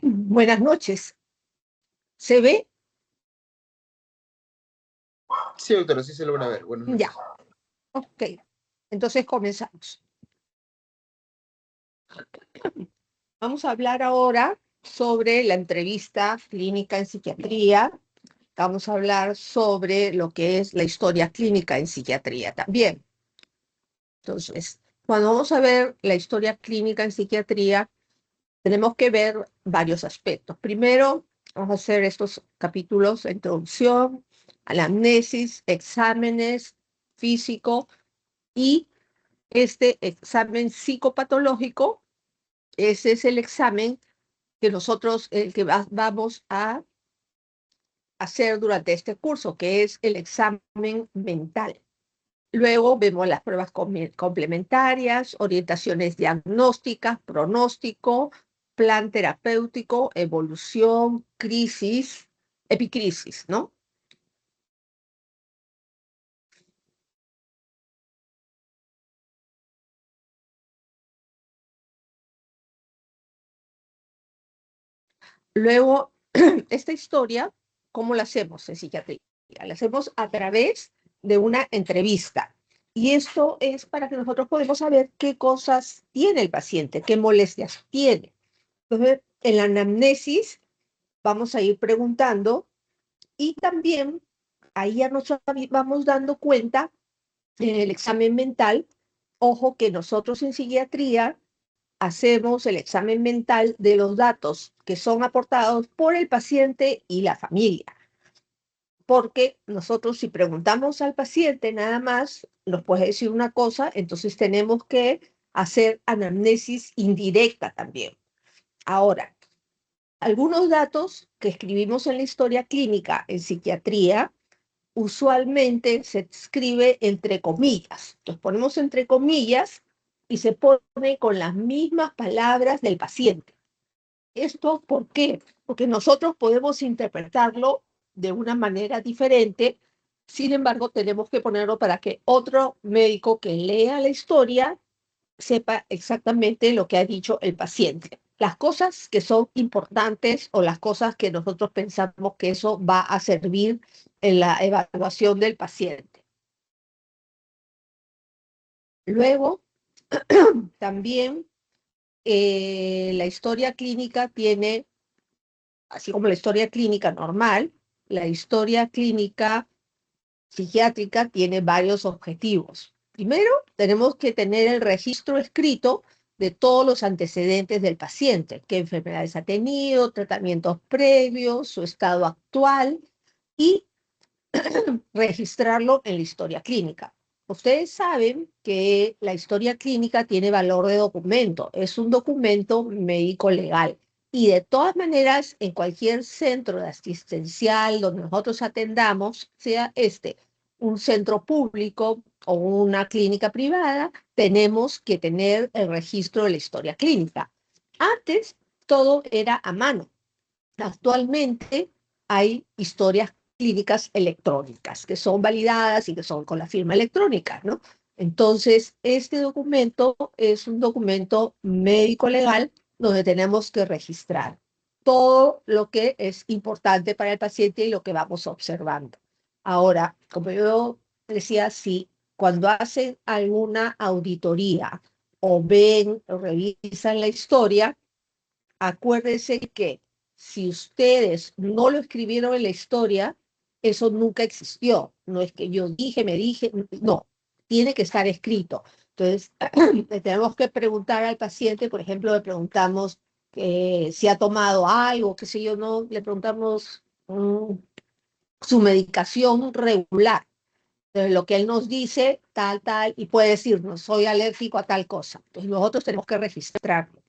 Buenas noches. ¿Se ve? Sí, doctora, sí se logra ver. Buenas noches. Ya. Ok. Entonces comenzamos. Vamos a hablar ahora sobre la entrevista clínica en psiquiatría. Vamos a hablar sobre lo que es la historia clínica en psiquiatría también. Entonces, cuando vamos a ver la historia clínica en psiquiatría, tenemos que ver varios aspectos. Primero, vamos a hacer estos capítulos: introducción, anamnesis, exámenes físico, y este examen psicopatológico. Ese es el examen que nosotros vamos a hacer durante este curso, que es el examen mental. Luego vemos las pruebas complementarias, orientaciones diagnósticas, pronóstico, plan terapéutico, evolución, crisis, epicrisis, ¿no? Luego, esta historia, ¿cómo la hacemos en psiquiatría? La hacemos a través de una entrevista. Y esto es para que nosotros podamos saber qué cosas tiene el paciente, qué molestias tiene. Entonces, en la anamnesis vamos a ir preguntando, y también ahí ya nos vamos dando cuenta en el examen mental. Ojo que nosotros en psiquiatría hacemos el examen mental de los datos que son aportados por el paciente y la familia, porque nosotros, si preguntamos al paciente nada más, nos puede decir una cosa, entonces tenemos que hacer anamnesis indirecta también. Ahora, algunos datos que escribimos en la historia clínica en psiquiatría usualmente se escribe entre comillas. Entonces ponemos entre comillas y se pone con las mismas palabras del paciente. ¿Esto por qué? Porque nosotros podemos interpretarlo de una manera diferente. Sin embargo, tenemos que ponerlo para que otro médico que lea la historia sepa exactamente lo que ha dicho el paciente. Las cosas que son importantes o las cosas que nosotros pensamos que eso va a servir en la evaluación del paciente. Luego, también la historia clínica tiene, así como la historia clínica normal, la historia clínica psiquiátrica tiene varios objetivos. Primero, tenemos que tener el registro escrito de todos los antecedentes del paciente: qué enfermedades ha tenido, tratamientos previos, su estado actual, y registrarlo en la historia clínica. Ustedes saben que la historia clínica tiene valor de documento, es un documento médico legal. Y de todas maneras, en cualquier centro asistencial donde nosotros atendamos, sea un centro público o una clínica privada, tenemos que tener el registro de la historia clínica. Antes todo era a mano. Actualmente hay historias clínicas electrónicas que son validadas y que son con la firma electrónica, ¿no? Entonces, este documento es un documento médico legal donde tenemos que registrar todo lo que es importante para el paciente y lo que vamos observando. Ahora, como yo decía, si cuando hacen alguna auditoría o ven o revisan la historia, acuérdense que si ustedes no lo escribieron en la historia, eso nunca existió. No es que yo dije, me dije, no, tiene que estar escrito. Entonces, le tenemos que preguntar al paciente. Por ejemplo, le preguntamos si ha tomado algo, qué sé yo, no, le preguntamos su medicación regular. Entonces, lo que él nos dice, tal, tal, y puede decirnos, soy alérgico a tal cosa. Entonces, nosotros tenemos que registrarlo,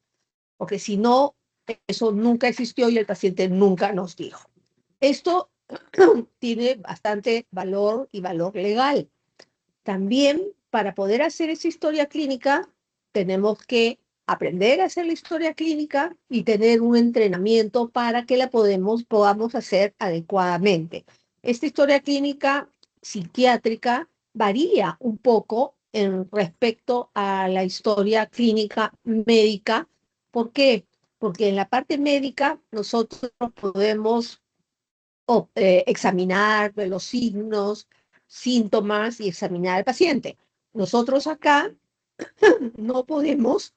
porque si no, eso nunca existió y el paciente nunca nos dijo. Esto tiene bastante valor y valor legal. También, para poder hacer esa historia clínica, tenemos que aprender a hacer la historia clínica y tener un entrenamiento para que la podamos hacer adecuadamente. Esta historia clínica psiquiátrica varía un poco en respecto a la historia clínica médica. ¿Por qué? porque en la parte médica nosotros podemos examinar los signos, síntomas y examinar al paciente. Nosotros acá no podemos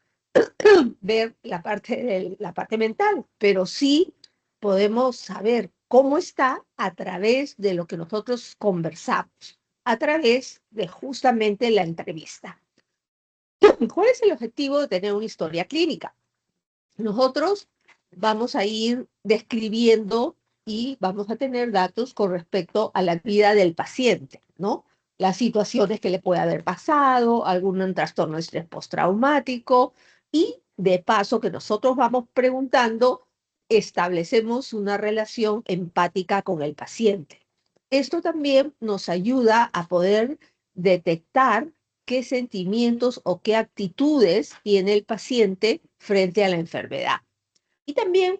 ver la parte mental, pero sí podemos saber cómo está a través de lo que nosotros conversamos, a través de justamente la entrevista. ¿Cuál es el objetivo de tener una historia clínica? Nosotros vamos a ir describiendo y vamos a tener datos con respecto a la vida del paciente, ¿no? Las situaciones que le puede haber pasado, algún trastorno de estrés postraumático y de paso que nosotros vamos preguntando, establecemos una relación empática con el paciente. Esto también nos ayuda a poder detectar qué sentimientos o qué actitudes tiene el paciente frente a la enfermedad. Y también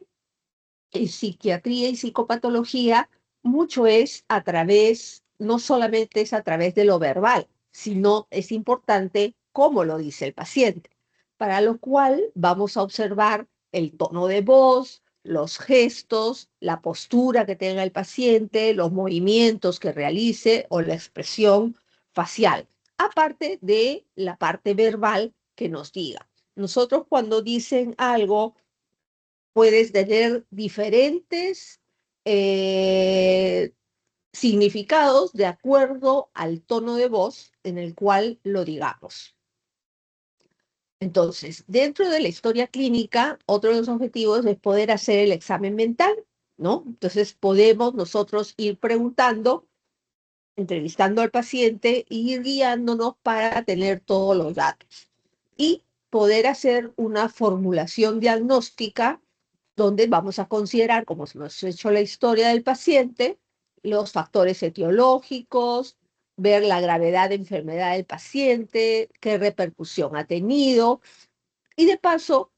en psiquiatría y psicopatología, mucho es a través, no solamente es a través de lo verbal, sino es importante cómo lo dice el paciente, para lo cual vamos a observar el tono de voz, los gestos, la postura que tenga el paciente, los movimientos que realice o la expresión facial, aparte de la parte verbal que nos diga. Nosotros cuando dicen algo, puedes tener diferentes significados de acuerdo al tono de voz en el cual lo digamos. Entonces, dentro de la historia clínica, otro de los objetivos es poder hacer el examen mental, ¿no? Entonces, podemos nosotros ir preguntando, entrevistando al paciente e ir guiándonos para tener todos los datos y poder hacer una formulación diagnóstica donde vamos a considerar, como hemos hecho la historia del paciente, los factores etiológicos, ver la gravedad de enfermedad del paciente, qué repercusión ha tenido, y de paso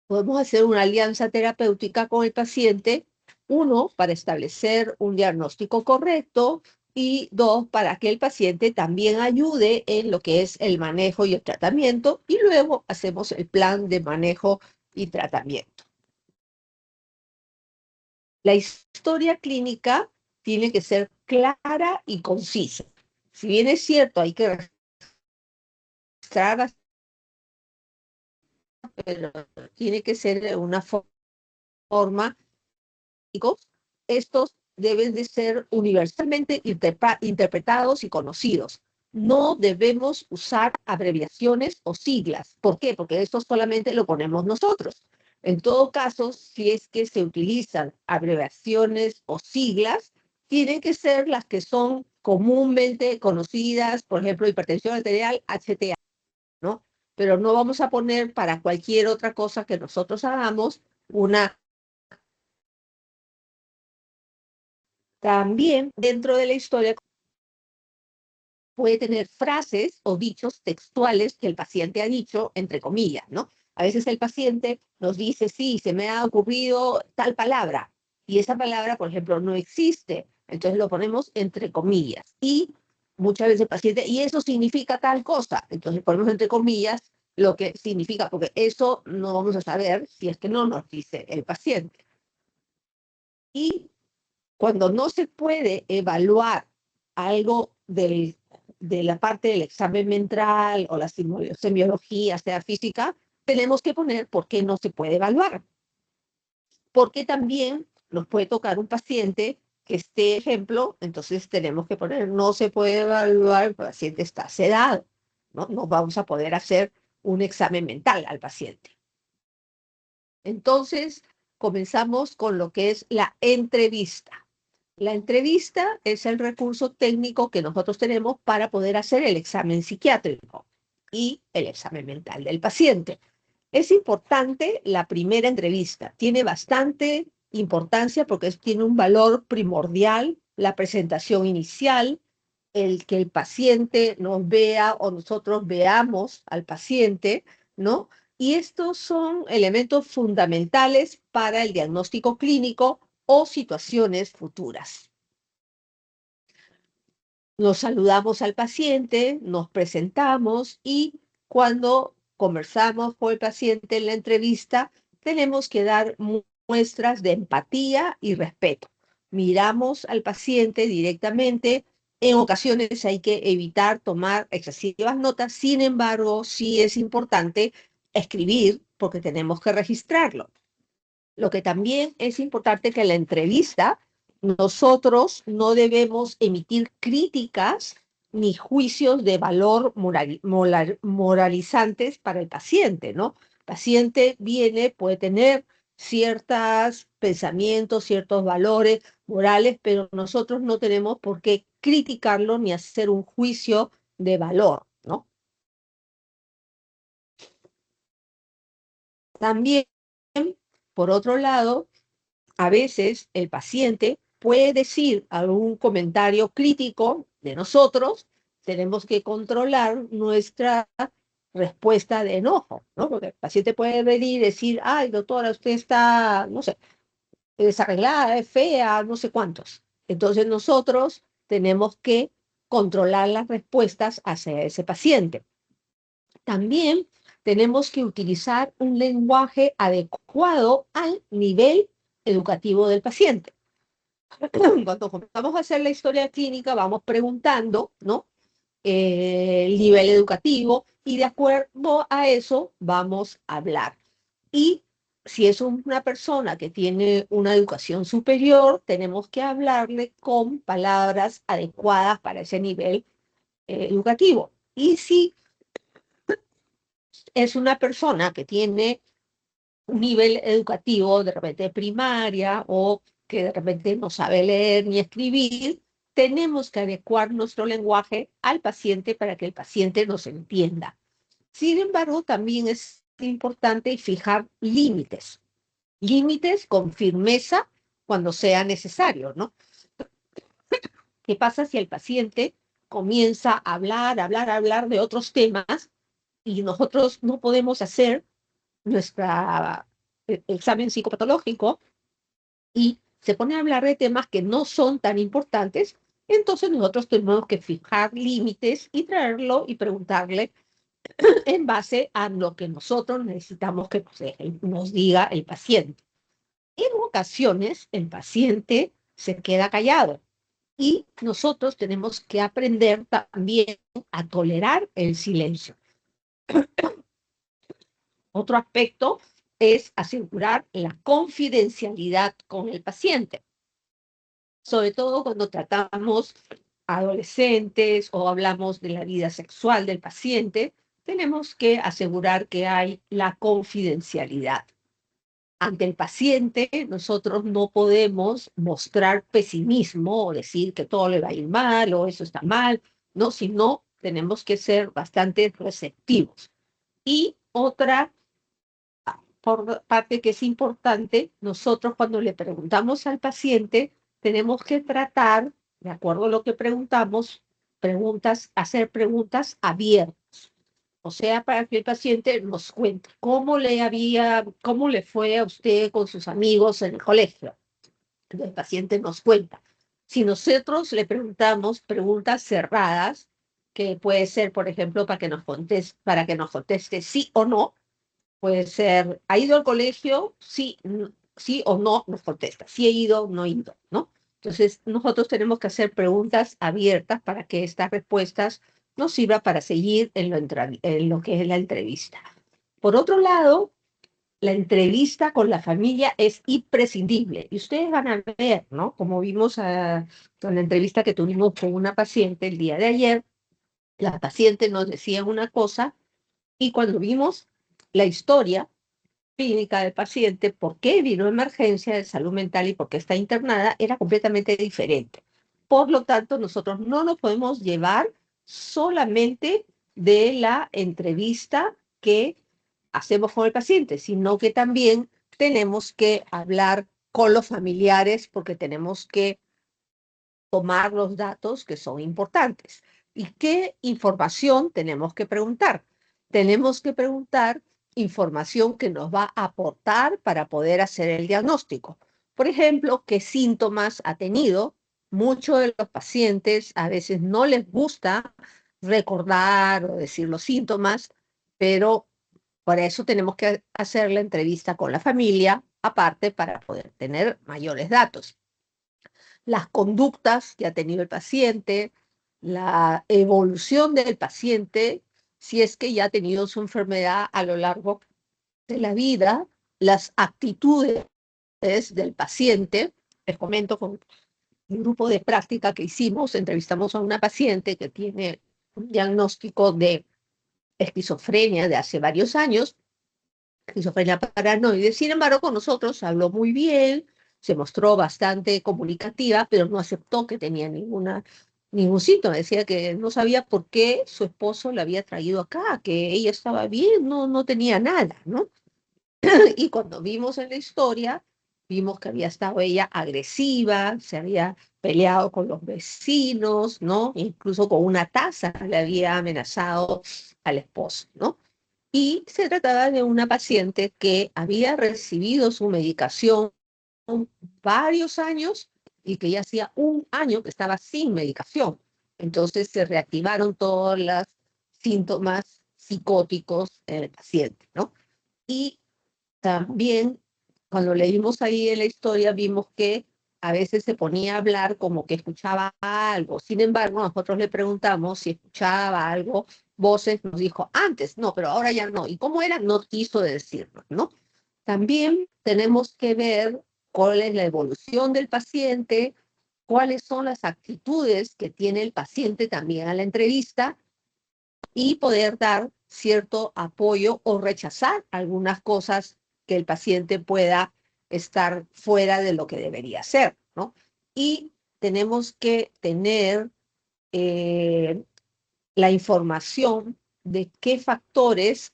podemos hacer una alianza terapéutica con el paciente, uno, para establecer un diagnóstico correcto, y dos, para que el paciente también ayude en lo que es el manejo y el tratamiento, y luego hacemos el plan de manejo y tratamiento. La historia clínica tiene que ser clara y concisa. Si bien es cierto, hay que registrar, pero tiene que ser de una forma, estos deben de ser universalmente interpretados y conocidos. No debemos usar abreviaciones o siglas. ¿Por qué? Porque esto solamente lo ponemos nosotros. En todo caso, si es que se utilizan abreviaciones o siglas, tienen que ser las que son comúnmente conocidas, por ejemplo, hipertensión arterial, HTA, ¿no? Pero no vamos a poner para cualquier otra cosa que nosotros hagamos una. También dentro de la historia puede tener frases o dichos textuales que el paciente ha dicho, entre comillas, ¿no? A veces el paciente nos dice, sí, se me ha ocurrido tal palabra, y esa palabra, por ejemplo, no existe, entonces lo ponemos entre comillas. Y muchas veces el paciente, y eso significa tal cosa, entonces ponemos entre comillas lo que significa, porque eso no vamos a saber si es que no nos dice el paciente. Y cuando no se puede evaluar algo de la parte del examen mental o la semiología, sea física, tenemos que poner por qué no se puede evaluar. Porque también nos puede tocar un paciente que esté, ejemplo, entonces tenemos que poner, no se puede evaluar, el paciente está sedado, ¿no? No vamos a poder hacer un examen mental al paciente. Entonces, comenzamos con lo que es la entrevista. La entrevista es el recurso técnico que nosotros tenemos para poder hacer el examen psiquiátrico y el examen mental del paciente. Es importante la primera entrevista, tiene bastante importancia porque tiene un valor primordial, la presentación inicial, el que el paciente nos vea o nosotros veamos al paciente, ¿no? Y estos son elementos fundamentales para el diagnóstico clínico o situaciones futuras. Nos saludamos al paciente, nos presentamos y cuando conversamos con el paciente en la entrevista, tenemos que dar muestras de empatía y respeto. Miramos al paciente directamente. En ocasiones hay que evitar tomar excesivas notas, sin embargo, sí es importante escribir porque tenemos que registrarlo. Lo que también es importante que en la entrevista nosotros no debemos emitir críticas ni juicios de valor moralizantes para el paciente, ¿no? El paciente viene, puede tener ciertos pensamientos, ciertos valores morales, pero nosotros no tenemos por qué criticarlo ni hacer un juicio de valor, ¿no? También, por otro lado, a veces el paciente puede decir algún comentario crítico de nosotros, tenemos que controlar nuestra respuesta de enojo, ¿no? Porque el paciente puede venir y decir, ay, doctora, usted está, no sé, desarreglada, es fea, no sé cuántos. Entonces nosotros tenemos que controlar las respuestas hacia ese paciente. También tenemos que utilizar un lenguaje adecuado al nivel educativo del paciente. Cuando comenzamos a hacer la historia clínica, vamos preguntando, ¿no? El nivel educativo y de acuerdo a eso vamos a hablar. Y si es una persona que tiene una educación superior, tenemos que hablarle con palabras adecuadas para ese nivel educativo. Y si es una persona que tiene un nivel educativo, de repente primaria, o que de repente no sabe leer ni escribir, tenemos que adecuar nuestro lenguaje al paciente para que el paciente nos entienda. Sin embargo, también es importante fijar límites, límites con firmeza cuando sea necesario, ¿no? ¿Qué pasa si el paciente comienza a hablar de otros temas y nosotros no podemos hacer nuestra examen psicopatológico y se pone a hablar de temas que no son tan importantes? Entonces nosotros tenemos que fijar límites y traerlo y preguntarle en base a lo que nosotros necesitamos que nos diga el paciente. En ocasiones el paciente se queda callado y nosotros tenemos que aprender también a tolerar el silencio. Otro aspecto es asegurar la confidencialidad con el paciente, sobre todo cuando tratamos adolescentes o hablamos de la vida sexual del paciente, tenemos que asegurar que hay la confidencialidad. Ante el paciente, nosotros no podemos mostrar pesimismo o decir que todo le va a ir mal o eso está mal, no, sino tenemos que ser bastante receptivos. Y otra por parte que es importante, nosotros cuando le preguntamos al paciente, tenemos que tratar, de acuerdo a lo que preguntamos, hacer preguntas abiertas. O sea, para que el paciente nos cuente cómo le fue a usted con sus amigos en el colegio. El paciente nos cuenta. Si nosotros le preguntamos preguntas cerradas, que puede ser, por ejemplo, para que nos conteste sí o no, puede ser, ¿ha ido al colegio? Sí, sí o no, nos contesta. Sí he ido, no he ido, ¿no? Entonces, nosotros tenemos que hacer preguntas abiertas para que estas respuestas nos sirvan para seguir en lo que es la entrevista. Por otro lado, la entrevista con la familia es imprescindible. Y ustedes van a ver, ¿no? Como vimos con la entrevista que tuvimos con una paciente el día de ayer, la paciente nos decía una cosa y cuando vimos la historia clínica del paciente, por qué vino emergencia de salud mental y por qué está internada, era completamente diferente. Por lo tanto, nosotros no nos podemos llevar solamente de la entrevista que hacemos con el paciente, sino que también tenemos que hablar con los familiares porque tenemos que tomar los datos que son importantes. ¿Y qué información tenemos que preguntar? Tenemos que preguntar información que nos va a aportar para poder hacer el diagnóstico. Por ejemplo, ¿qué síntomas ha tenido? Muchos de los pacientes a veces no les gusta recordar o decir los síntomas, pero Por eso tenemos que hacer la entrevista con la familia, aparte, para poder tener mayores datos. Las conductas que ha tenido el paciente, la evolución del paciente, si es que ya ha tenido su enfermedad a lo largo de la vida, las actitudes del paciente. Les comento con un grupo de práctica que hicimos, entrevistamos a una paciente que tiene un diagnóstico de esquizofrenia de hace varios años, esquizofrenia paranoide. Sin embargo, con nosotros habló muy bien, se mostró bastante comunicativa, pero no aceptó que tenía ningún síntoma. Decía que no sabía por qué su esposo la había traído acá, que ella estaba bien, no tenía nada, ¿no? Y cuando vimos en la historia, vimos que había estado ella agresiva, se había peleado con los vecinos, ¿no? Incluso con una taza le había amenazado al esposo, ¿no? Y se trataba de una paciente que había recibido su medicación varios años y que ya hacía un año que estaba sin medicación. Entonces se reactivaron todos los síntomas psicóticos en el paciente, ¿no? Y también, cuando leímos ahí en la historia, vimos que a veces se ponía a hablar como que escuchaba algo. Sin embargo, nosotros le preguntamos si escuchaba algo, voces, nos dijo antes, no, pero ahora ya no. ¿Y cómo era? No quiso decirnos, ¿no? También tenemos que ver cuál es la evolución del paciente, cuáles son las actitudes que tiene el paciente también a la entrevista y poder dar cierto apoyo o rechazar algunas cosas que el paciente pueda estar fuera de lo que debería ser, ¿no? Y tenemos que tener eh, la información de qué factores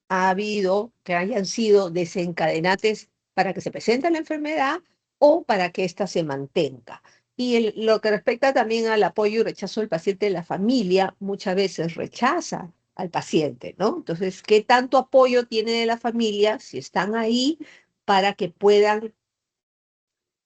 ha habido que hayan sido desencadenantes para que se presente la enfermedad o para que ésta se mantenga. Y lo que respecta también al apoyo y rechazo del paciente, la familia muchas veces rechaza al paciente, ¿no? Entonces, ¿qué tanto apoyo tiene de la familia si están ahí para que puedan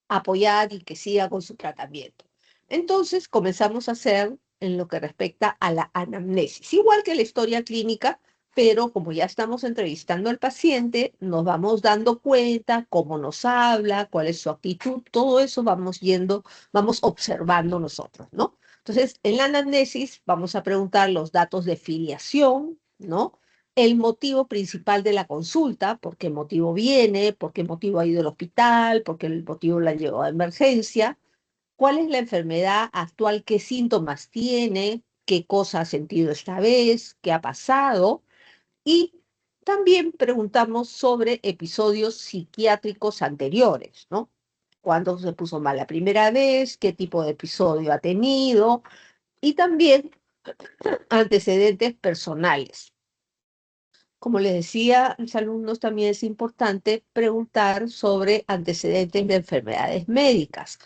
apoyar y que siga con su tratamiento? Entonces, comenzamos a hacer en lo que respecta a la anamnesis, igual que la historia clínica, pero como ya estamos entrevistando al paciente, nos vamos dando cuenta cómo nos habla, cuál es su actitud, todo eso vamos observando nosotros, ¿no? Entonces, en la anamnesis vamos a preguntar los datos de filiación, ¿no? El motivo principal de la consulta, por qué motivo viene, por qué motivo ha ido al hospital, por qué el motivo la llevó a emergencia, cuál es la enfermedad actual, qué síntomas tiene, qué cosa ha sentido esta vez, qué ha pasado, y también preguntamos sobre episodios psiquiátricos anteriores, ¿no? ¿Cuándo se puso mal la primera vez? ¿Qué tipo de episodio ha tenido? Y también antecedentes personales. Como les decía a los alumnos, también es importante preguntar sobre antecedentes de enfermedades médicas.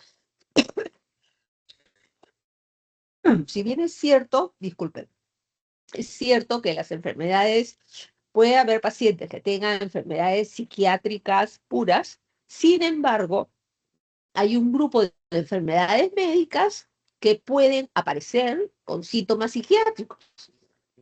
Si bien es cierto, disculpen, es cierto que las enfermedades, puede haber pacientes que tengan enfermedades psiquiátricas puras, sin embargo, hay un grupo de enfermedades médicas que pueden aparecer con síntomas psiquiátricos.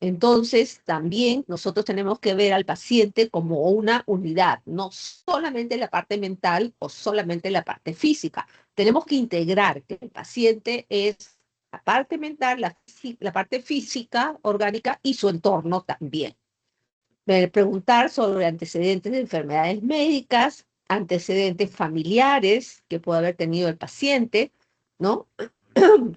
Entonces, también nosotros tenemos que ver al paciente como una unidad, no solamente la parte mental o solamente la parte física. Tenemos que integrar que el paciente es la parte mental, la parte física, orgánica y su entorno también. Preguntar sobre antecedentes de enfermedades médicas, antecedentes familiares que puede haber tenido el paciente, ¿no?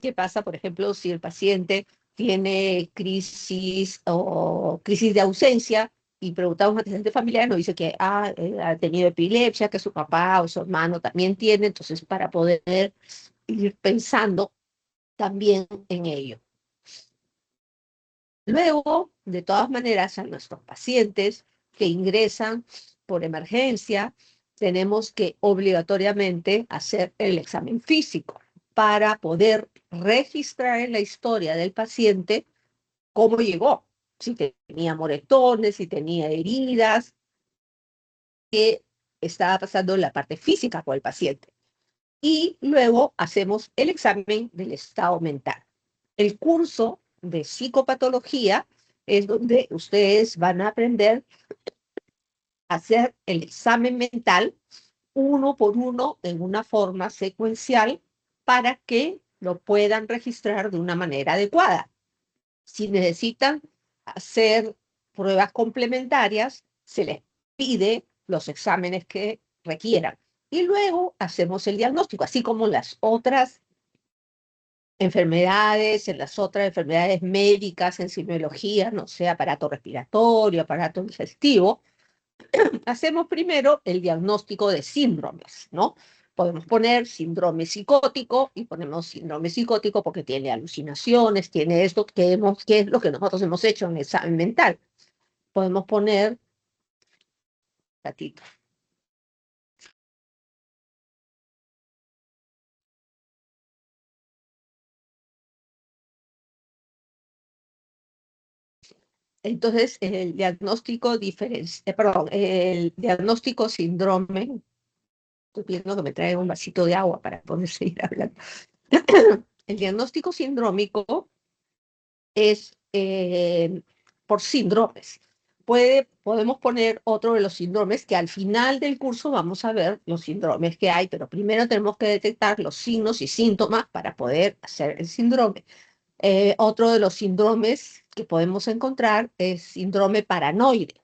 ¿Qué pasa, por ejemplo, si el paciente tiene crisis o crisis de ausencia y preguntamos a antecedentes familiares, nos dice que ha tenido epilepsia, que su papá o su hermano también tiene, entonces para poder ir pensando también en ello. Luego, de todas maneras, a nuestros pacientes que ingresan por emergencia, tenemos que obligatoriamente hacer el examen físico para poder registrar en la historia del paciente cómo llegó, si tenía moretones, si tenía heridas, qué estaba pasando en la parte física con el paciente. Y luego hacemos el examen del estado mental. El curso de psicopatología es donde ustedes van a aprender hacer el examen mental uno por uno en una forma secuencial para que lo puedan registrar de una manera adecuada. Si necesitan hacer pruebas complementarias, se les pide los exámenes que requieran. Y luego hacemos el diagnóstico, así como las otras enfermedades, en las otras enfermedades médicas, en semiología, no sé, aparato respiratorio, aparato digestivo, hacemos primero el diagnóstico de síndromes, ¿no? Podemos poner síndrome psicótico y ponemos síndrome psicótico porque tiene alucinaciones, tiene esto que es lo que nosotros hemos hecho en el examen mental. Podemos poner, ratito. Entonces, el diagnóstico el diagnóstico síndrome, estoy pidiendo que me traiga un vasito de agua para poder seguir hablando. El diagnóstico sindrómico es por síndromes. Podemos poner otro de los síndromes que al final del curso vamos a ver los síndromes que hay, pero primero tenemos que detectar los signos y síntomas para poder hacer el síndrome. Otro de los síndromes que podemos encontrar es síndrome paranoide,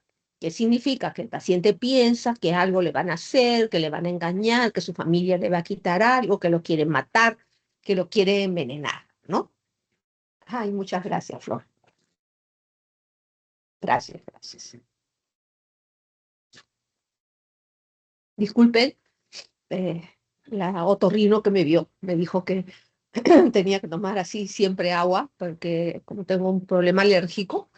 que significa que el paciente piensa que algo le van a hacer, que le van a engañar, que su familia le va a quitar algo, que lo quieren matar, que lo quiere envenenar, ¿no? Ay, muchas gracias, Flor. Gracias, gracias. Disculpen, eh, la otorrino que me vio, me dijo que tenía que tomar así siempre agua, porque como tengo un problema alérgico,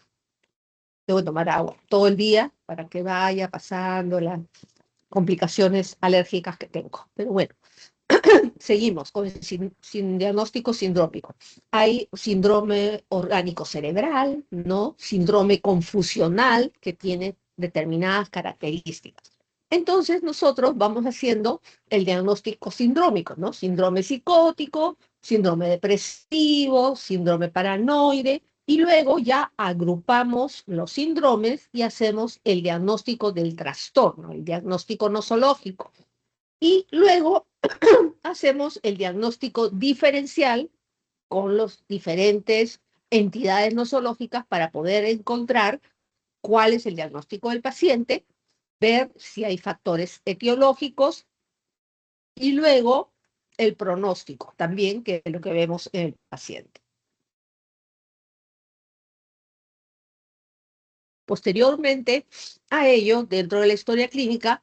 tengo que tomar agua todo el día para que vaya pasando las complicaciones alérgicas que tengo. Pero bueno, seguimos con el sin diagnóstico sindrómico. Hay síndrome orgánico cerebral, ¿no? Síndrome confusional, que tiene determinadas características. Entonces nosotros vamos haciendo el diagnóstico sindrómico, ¿no? Síndrome psicótico, síndrome depresivo, síndrome paranoide, y luego ya agrupamos los síndromes y hacemos el diagnóstico del trastorno, el diagnóstico nosológico. Y luego hacemos el diagnóstico diferencial con las diferentes entidades nosológicas para poder encontrar cuál es el diagnóstico del paciente, ver si hay factores etiológicos y luego el pronóstico también, que es lo que vemos en el paciente. Posteriormente a ello, dentro de la historia clínica,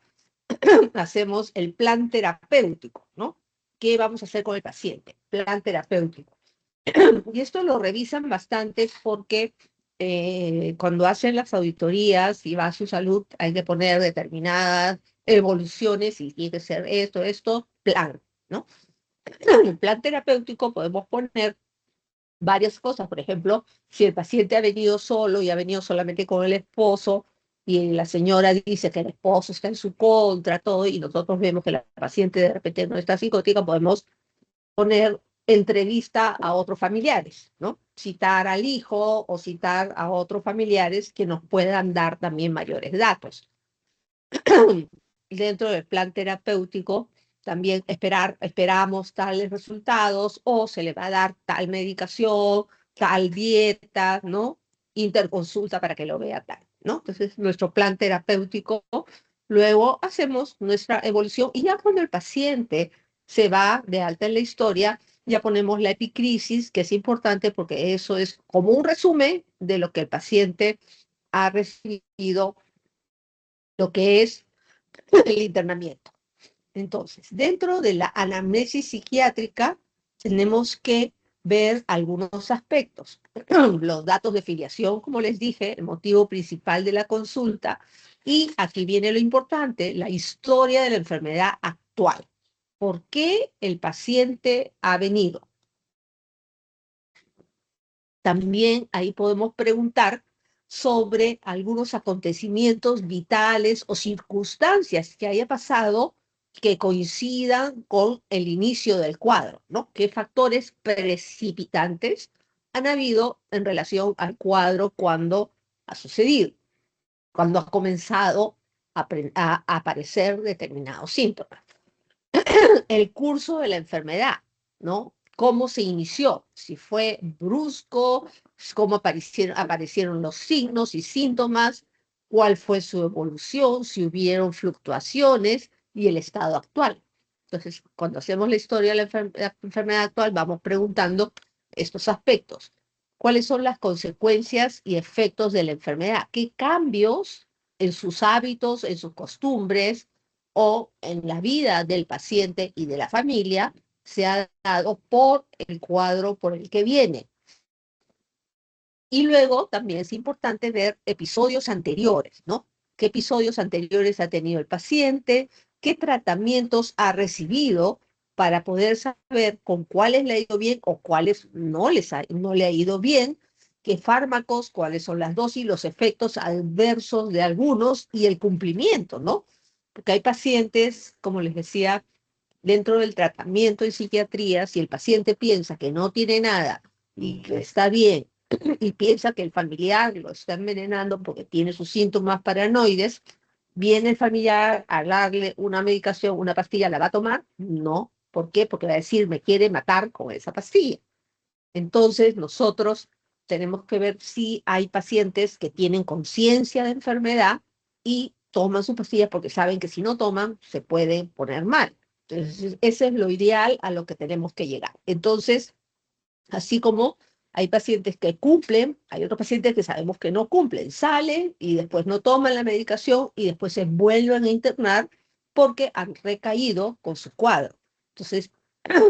hacemos el plan terapéutico, ¿no? ¿Qué vamos a hacer con el paciente? Plan terapéutico. Y esto lo revisan bastante porque cuando hacen las auditorías y va a su salud, hay que poner determinadas evoluciones y tiene que ser esto, plan, ¿no? En el plan terapéutico podemos poner varias cosas. Por ejemplo, si el paciente ha venido solo y ha venido solamente con el esposo y la señora dice que el esposo está en su contra, todo, y nosotros vemos que la paciente de repente no está psicótica, podemos poner entrevista a otros familiares, ¿no? Citar al hijo o citar a otros familiares que nos puedan dar también mayores datos. Dentro del plan terapéutico también esperamos tales resultados o se le va a dar tal medicación, tal dieta, ¿no? Interconsulta para que lo vea tal, ¿no? Entonces, nuestro plan terapéutico, luego hacemos nuestra evolución y ya cuando el paciente se va de alta en la historia, ya ponemos la epicrisis, que es importante porque eso es como un resumen de lo que el paciente ha recibido, lo que es el internamiento. Entonces, dentro de la anamnesis psiquiátrica, tenemos que ver algunos aspectos. Los datos de filiación, como les dije, el motivo principal de la consulta. Y aquí viene lo importante, la historia de la enfermedad actual. ¿Por qué el paciente ha venido? También ahí podemos preguntar sobre algunos acontecimientos vitales o circunstancias que haya pasado que coincidan con el inicio del cuadro, ¿no? ¿Qué factores precipitantes han habido en relación al cuadro cuando ha sucedido, cuando ha comenzado a aparecer determinados síntomas. El curso de la enfermedad, ¿no? ¿Cómo se inició? Si fue brusco, cómo aparecieron los signos y síntomas, cuál fue su evolución, si hubieron fluctuaciones y el estado actual. Entonces, cuando hacemos la historia de la enfermedad actual, vamos preguntando estos aspectos. ¿Cuáles son las consecuencias y efectos de la enfermedad? ¿Qué cambios en sus hábitos, en sus costumbres o en la vida del paciente y de la familia se ha dado por el cuadro por el que viene? Y luego también es importante ver episodios anteriores, ¿no? ¿Qué episodios anteriores ha tenido el paciente? ¿Qué tratamientos ha recibido para poder saber con cuáles le ha ido bien o cuáles no le ha ido bien? ¿Qué fármacos, cuáles son las dosis, los efectos adversos de algunos y el cumplimiento, ¿no? Porque hay pacientes, como les decía, dentro del tratamiento en psiquiatría, si el paciente piensa que no tiene nada y que está bien, y piensa que el familiar lo está envenenando porque tiene sus síntomas paranoides, viene el familiar a darle una medicación, una pastilla, ¿la va a tomar? No. ¿Por qué? Porque va a decir, me quiere matar con esa pastilla. Entonces, nosotros tenemos que ver si hay pacientes que tienen conciencia de enfermedad y toman sus pastillas porque saben que si no toman, se pueden poner mal. Entonces, ese es lo ideal a lo que tenemos que llegar. Entonces, así como hay pacientes que cumplen, hay otros pacientes que sabemos que no cumplen, salen y después no toman la medicación y después se vuelven a internar porque han recaído con su cuadro. Entonces,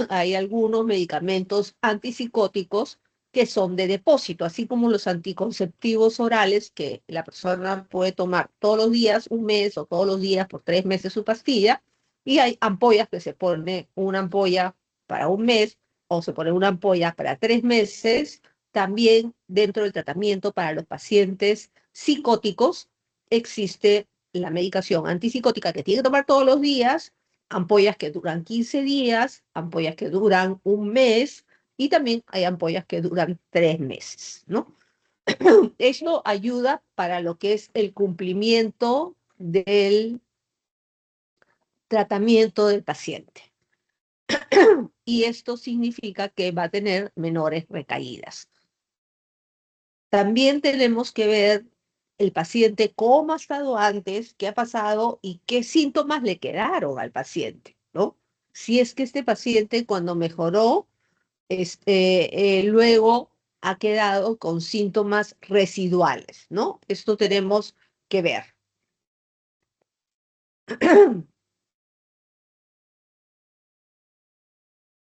hay algunos medicamentos antipsicóticos que son de depósito, así como los anticonceptivos orales que la persona puede tomar todos los días, un mes o todos los días por 3 meses su pastilla, y hay ampollas que se pone una ampolla para un mes o se pone una ampolla para 3 meses. También dentro del tratamiento para los pacientes psicóticos existe la medicación antipsicótica que tiene que tomar todos los días, ampollas que duran 15 días, ampollas que duran un mes y también hay ampollas que duran 3 meses, ¿no? Esto ayuda para lo que es el cumplimiento del tratamiento del paciente. Y esto significa que va a tener menores recaídas. También tenemos que ver el paciente cómo ha estado antes, qué ha pasado y qué síntomas le quedaron al paciente, ¿no? Si es que este paciente cuando mejoró, luego ha quedado con síntomas residuales, ¿no? Esto tenemos que ver.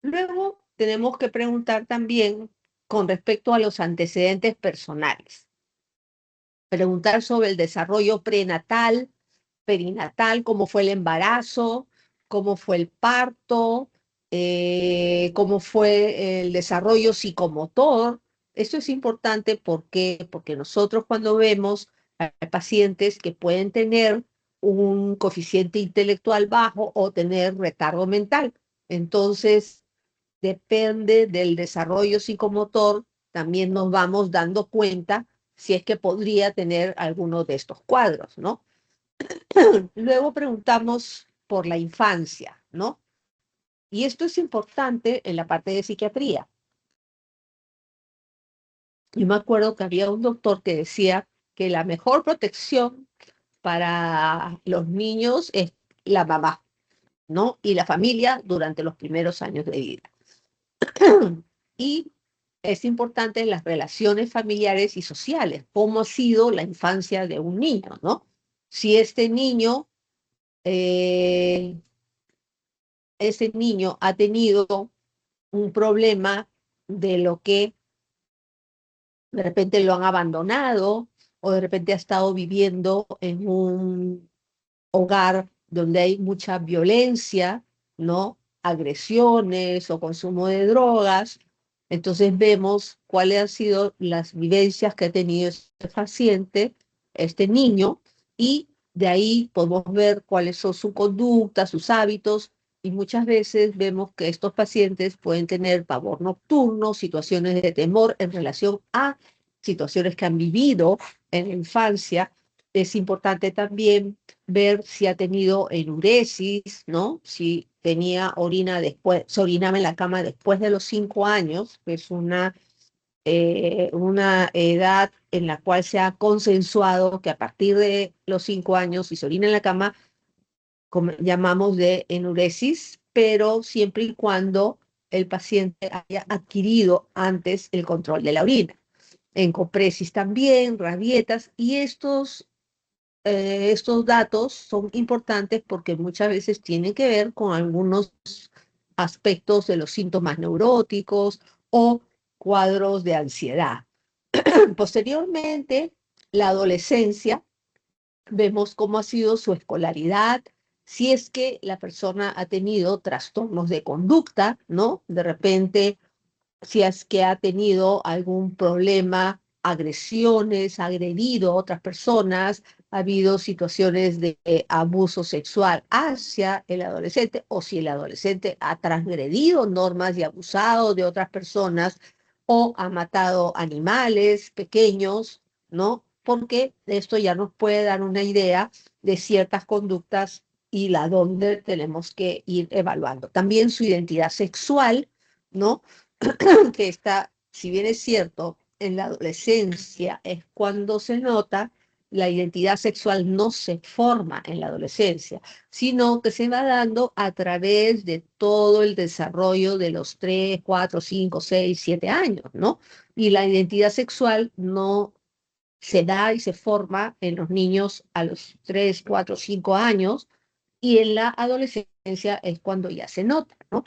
Luego tenemos que preguntar también con respecto a los antecedentes personales. Preguntar sobre el desarrollo prenatal, perinatal, cómo fue el embarazo, cómo fue el parto, cómo fue el desarrollo psicomotor. Esto es importante porque nosotros cuando vemos a pacientes que pueden tener un coeficiente intelectual bajo o tener retardo mental, entonces depende del desarrollo psicomotor, también nos vamos dando cuenta si es que podría tener alguno de estos cuadros, ¿no? Luego preguntamos por la infancia, ¿no? Y esto es importante en la parte de psiquiatría. Yo me acuerdo que había un doctor que decía que la mejor protección para los niños es la mamá, ¿no? Y la familia durante los primeros años de vida. Y es importante en las relaciones familiares y sociales, cómo ha sido la infancia de un niño, ¿no? Si eh, ese niño ha tenido un problema de lo que de repente lo han abandonado o de repente ha estado viviendo en un hogar donde hay mucha violencia, ¿no? Agresiones o consumo de drogas. Entonces vemos cuáles han sido las vivencias que ha tenido este paciente, este niño, y de ahí podemos ver cuáles son su conducta, sus hábitos, y muchas veces vemos que estos pacientes pueden tener pavor nocturno, situaciones de temor en relación a situaciones que han vivido en la infancia. Es importante también ver si ha tenido enuresis, ¿no? Si tenía orina después, se orinaba en la cama después de los 5 años, que es una edad en la cual se ha consensuado que a partir de los 5 años, si se orina en la cama, como llamamos de enuresis, pero siempre y cuando el paciente haya adquirido antes el control de la orina. Encopresis también, rabietas, y estos datos son importantes porque muchas veces tienen que ver con algunos aspectos de los síntomas neuróticos o cuadros de ansiedad. Posteriormente, la adolescencia, vemos cómo ha sido su escolaridad, si es que la persona ha tenido trastornos de conducta, ¿no? De repente si es que ha tenido algún problema, agresiones, ha agredido a otras personas, ha habido situaciones de abuso sexual hacia el adolescente, o si el adolescente ha transgredido normas y abusado de otras personas, o ha matado animales pequeños, ¿no? Porque esto ya nos puede dar una idea de ciertas conductas y la donde tenemos que ir evaluando. También su identidad sexual, ¿no? Que está, si bien es cierto, en la adolescencia es cuando se nota, la identidad sexual no se forma en la adolescencia, sino que se va dando a través de todo el desarrollo de los 3, 4, 5, 6, 7 años, ¿no? Y la identidad sexual no se da y se forma en los niños a los 3, 4, 5 años, y en la adolescencia es cuando ya se nota, ¿no?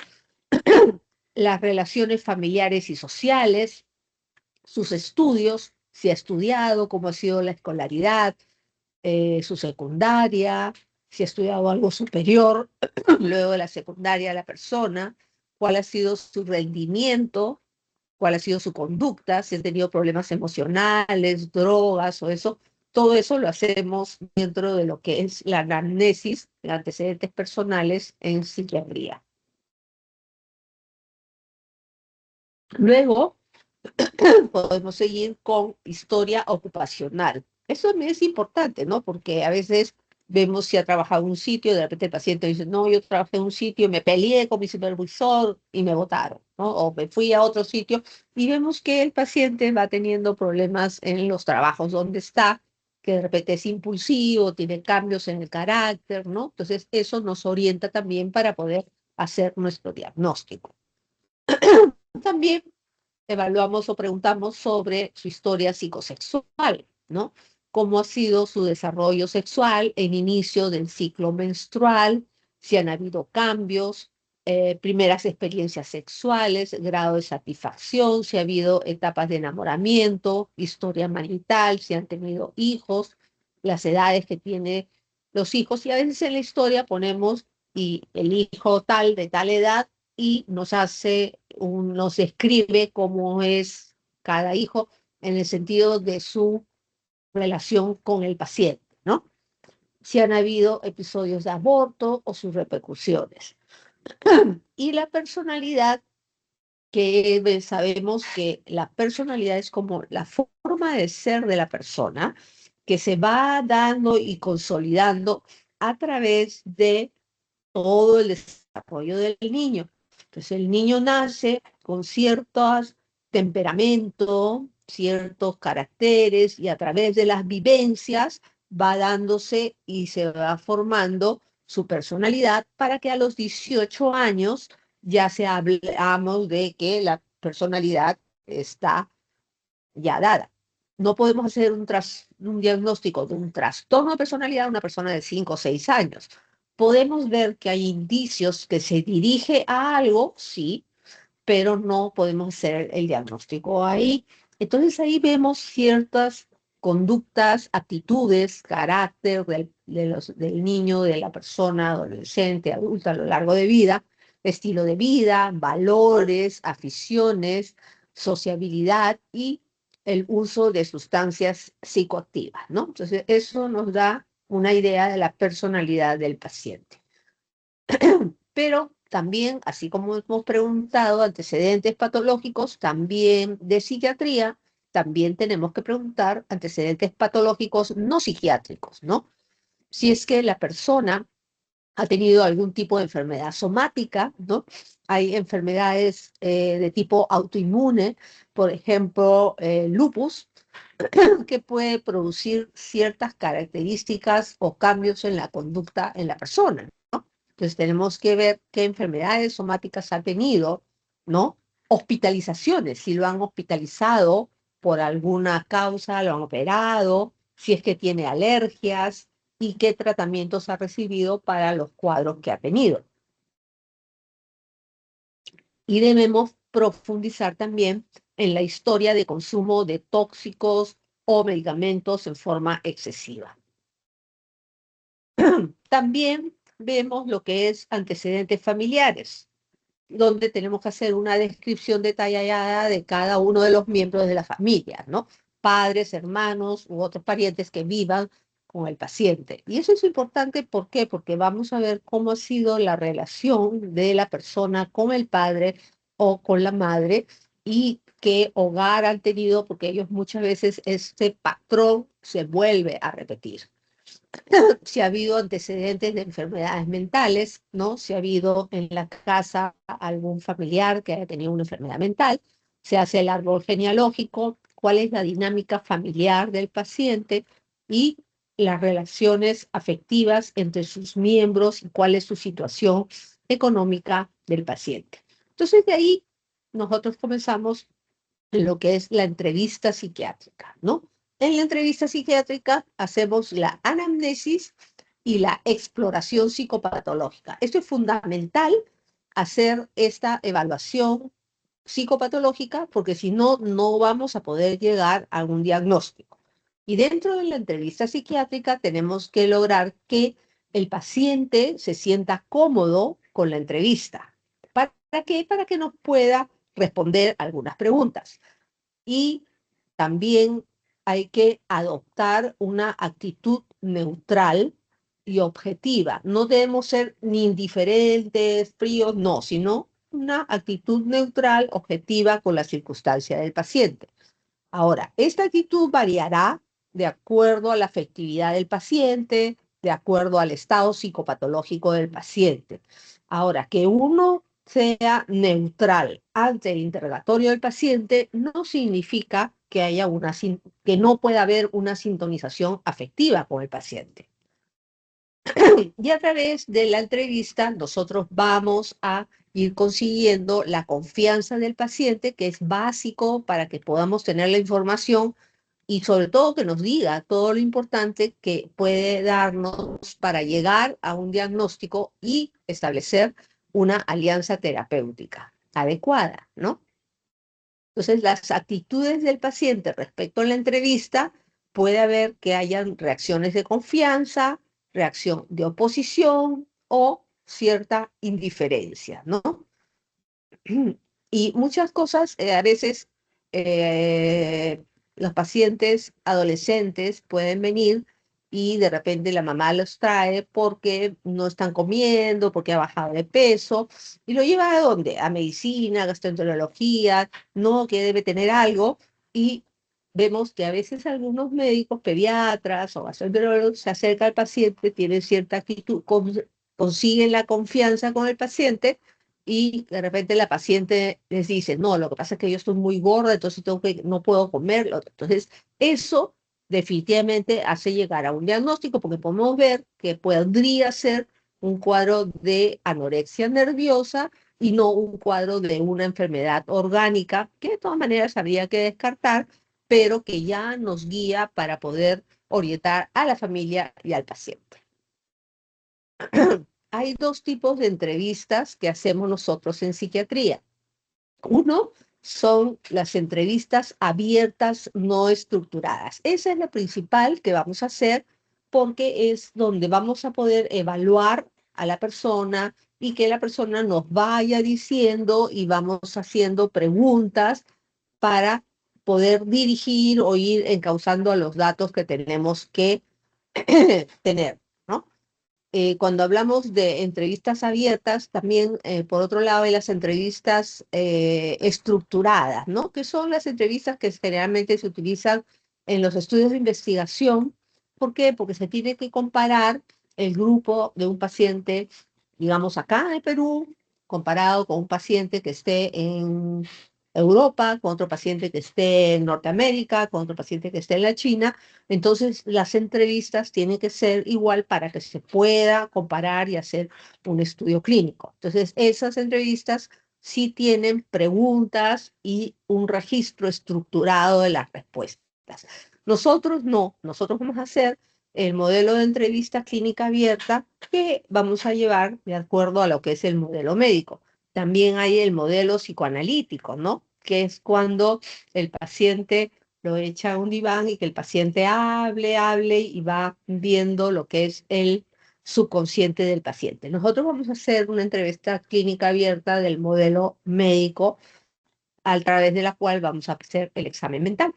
Las relaciones familiares y sociales, sus estudios, si ha estudiado, cómo ha sido la escolaridad, su secundaria, si ha estudiado algo superior, luego de la secundaria la persona, cuál ha sido su rendimiento, cuál ha sido su conducta, si ha tenido problemas emocionales, drogas o eso. Todo eso lo hacemos dentro de lo que es la anamnesis de antecedentes personales en psiquiatría. Luego, podemos seguir con historia ocupacional. Eso también es importante, ¿no? Porque a veces vemos si ha trabajado en un sitio, de repente el paciente dice, no, yo trabajé en un sitio, me peleé con mi supervisor y me botaron, ¿no? O me fui a otro sitio y vemos que el paciente va teniendo problemas en los trabajos donde está, que de repente es impulsivo, tiene cambios en el carácter, ¿no? Entonces eso nos orienta también para poder hacer nuestro diagnóstico. También evaluamos o preguntamos sobre su historia psicosexual, ¿no? Cómo ha sido su desarrollo sexual en inicio del ciclo menstrual, si han habido cambios, primeras experiencias sexuales, grado de satisfacción, si ha habido etapas de enamoramiento, historia marital, si han tenido hijos, las edades que tienen los hijos, y a veces en la historia ponemos y el hijo tal de tal edad y nos escribe cómo es cada hijo en el sentido de su relación con el paciente, ¿no? Si han habido episodios de aborto o sus repercusiones. Y la personalidad, que sabemos que la personalidad es como la forma de ser de la persona que se va dando y consolidando a través de todo el desarrollo del niño. Entonces el niño nace con ciertos temperamentos, ciertos caracteres y a través de las vivencias va dándose y se va formando su personalidad para que a los 18 años ya se hablamos de que la personalidad está ya dada. No podemos hacer un diagnóstico de un trastorno de personalidad a una persona de 5 o 6 años. Podemos ver que hay indicios que se dirige a algo, sí, pero no podemos hacer el diagnóstico ahí. Entonces ahí vemos ciertas conductas, actitudes, carácter del niño, de la persona, adolescente, adulta a lo largo de vida, estilo de vida, valores, aficiones, sociabilidad y el uso de sustancias psicoactivas, ¿no? Entonces eso nos da una idea de la personalidad del paciente. Pero también, así como hemos preguntado antecedentes patológicos, también de psiquiatría, también tenemos que preguntar antecedentes patológicos no psiquiátricos, ¿no? si es que la persona ha tenido algún tipo de enfermedad somática, ¿no? Hay enfermedades de tipo autoinmune, por ejemplo, lupus, que puede producir ciertas características o cambios en la conducta en la persona, ¿no? Entonces tenemos que ver qué enfermedades somáticas ha tenido, ¿no? Hospitalizaciones, si lo han hospitalizado por alguna causa, lo han operado, si es que tiene alergias y qué tratamientos ha recibido para los cuadros que ha tenido. Y debemos profundizar también en la historia de consumo de tóxicos o medicamentos en forma excesiva. También vemos lo que es antecedentes familiares, donde tenemos que hacer una descripción detallada de cada uno de los miembros de la familia, ¿no? Padres, hermanos u otros parientes que vivan con el paciente. Y eso es importante, ¿por qué? Porque vamos a ver cómo ha sido la relación de la persona con el padre o con la madre y qué hogar han tenido, porque ellos muchas veces este patrón se vuelve a repetir. Si ha habido antecedentes de enfermedades mentales, ¿no? Si ha habido en la casa algún familiar que haya tenido una enfermedad mental, se hace el árbol genealógico, cuál es la dinámica familiar del paciente y las relaciones afectivas entre sus miembros y cuál es su situación económica del paciente. Entonces, de ahí nosotros comenzamos en lo que es la entrevista psiquiátrica, ¿no? En la entrevista psiquiátrica hacemos la anamnesis y la exploración psicopatológica. Esto es fundamental, hacer esta evaluación psicopatológica, porque si no, no vamos a poder llegar a un diagnóstico. Y dentro de la entrevista psiquiátrica tenemos que lograr que el paciente se sienta cómodo con la entrevista. ¿Para qué? Para que nos pueda responder algunas preguntas. Y también hay que adoptar una actitud neutral y objetiva. No debemos ser ni indiferentes, fríos, no, sino una actitud neutral, objetiva con la circunstancia del paciente. Ahora, esta actitud variará de acuerdo a la afectividad del paciente, de acuerdo al estado psicopatológico del paciente. Ahora, que uno sea neutral ante el interrogatorio del paciente no significa que haya que no pueda haber una sintonización afectiva con el paciente. Y a través de la entrevista nosotros vamos a ir consiguiendo la confianza del paciente, que es básico para que podamos tener la información y sobre todo que nos diga todo lo importante que puede darnos para llegar a un diagnóstico y establecer una alianza terapéutica adecuada, ¿no? Entonces, las actitudes del paciente respecto a la entrevista, puede haber que hayan reacciones de confianza, reacción de oposición o cierta indiferencia, ¿no? Y muchas cosas, a veces los pacientes adolescentes pueden venir y de repente la mamá los trae porque no están comiendo, porque ha bajado de peso, y lo lleva ¿a dónde? A medicina, gastroenterología, no, que debe tener algo, y vemos que a veces algunos médicos, pediatras o gastroenterólogos se acercan al paciente, tienen cierta actitud, consiguen la confianza con el paciente, y de repente la paciente les dice, no, lo que pasa es que yo estoy muy gorda, entonces no puedo comer. Entonces, eso definitivamente hace llegar a un diagnóstico, porque podemos ver que podría ser un cuadro de anorexia nerviosa y no un cuadro de una enfermedad orgánica, que de todas maneras habría que descartar, pero que ya nos guía para poder orientar a la familia y al paciente. Hay dos tipos de entrevistas que hacemos nosotros en psiquiatría. Uno son las entrevistas abiertas no estructuradas. Esa es la principal que vamos a hacer, porque es donde vamos a poder evaluar a la persona y que la persona nos vaya diciendo y vamos haciendo preguntas para poder dirigir o ir encauzando a los datos que tenemos que tener, ¿no? Cuando hablamos de entrevistas abiertas, también, por otro lado, hay las entrevistas estructuradas, ¿no? Que son las entrevistas que generalmente se utilizan en los estudios de investigación ¿Por qué? Porque se tiene que comparar el grupo de un paciente, digamos, acá en Perú, comparado con un paciente que esté en Europa, con otro paciente que esté en Norteamérica, con otro paciente que esté en la China. Entonces, las entrevistas tienen que ser igual para que se pueda comparar y hacer un estudio clínico. Entonces, esas entrevistas sí tienen preguntas y un registro estructurado de las respuestas. Nosotros no, nosotros vamos a hacer el modelo de entrevista clínica abierta que vamos a llevar de acuerdo a lo que es el modelo médico. También hay el modelo psicoanalítico, ¿no? Que es cuando el paciente lo echa a un diván y que el paciente hable y va viendo lo que es el subconsciente del paciente. Nosotros vamos a hacer una entrevista clínica abierta del modelo médico a través de la cual vamos a hacer el examen mental.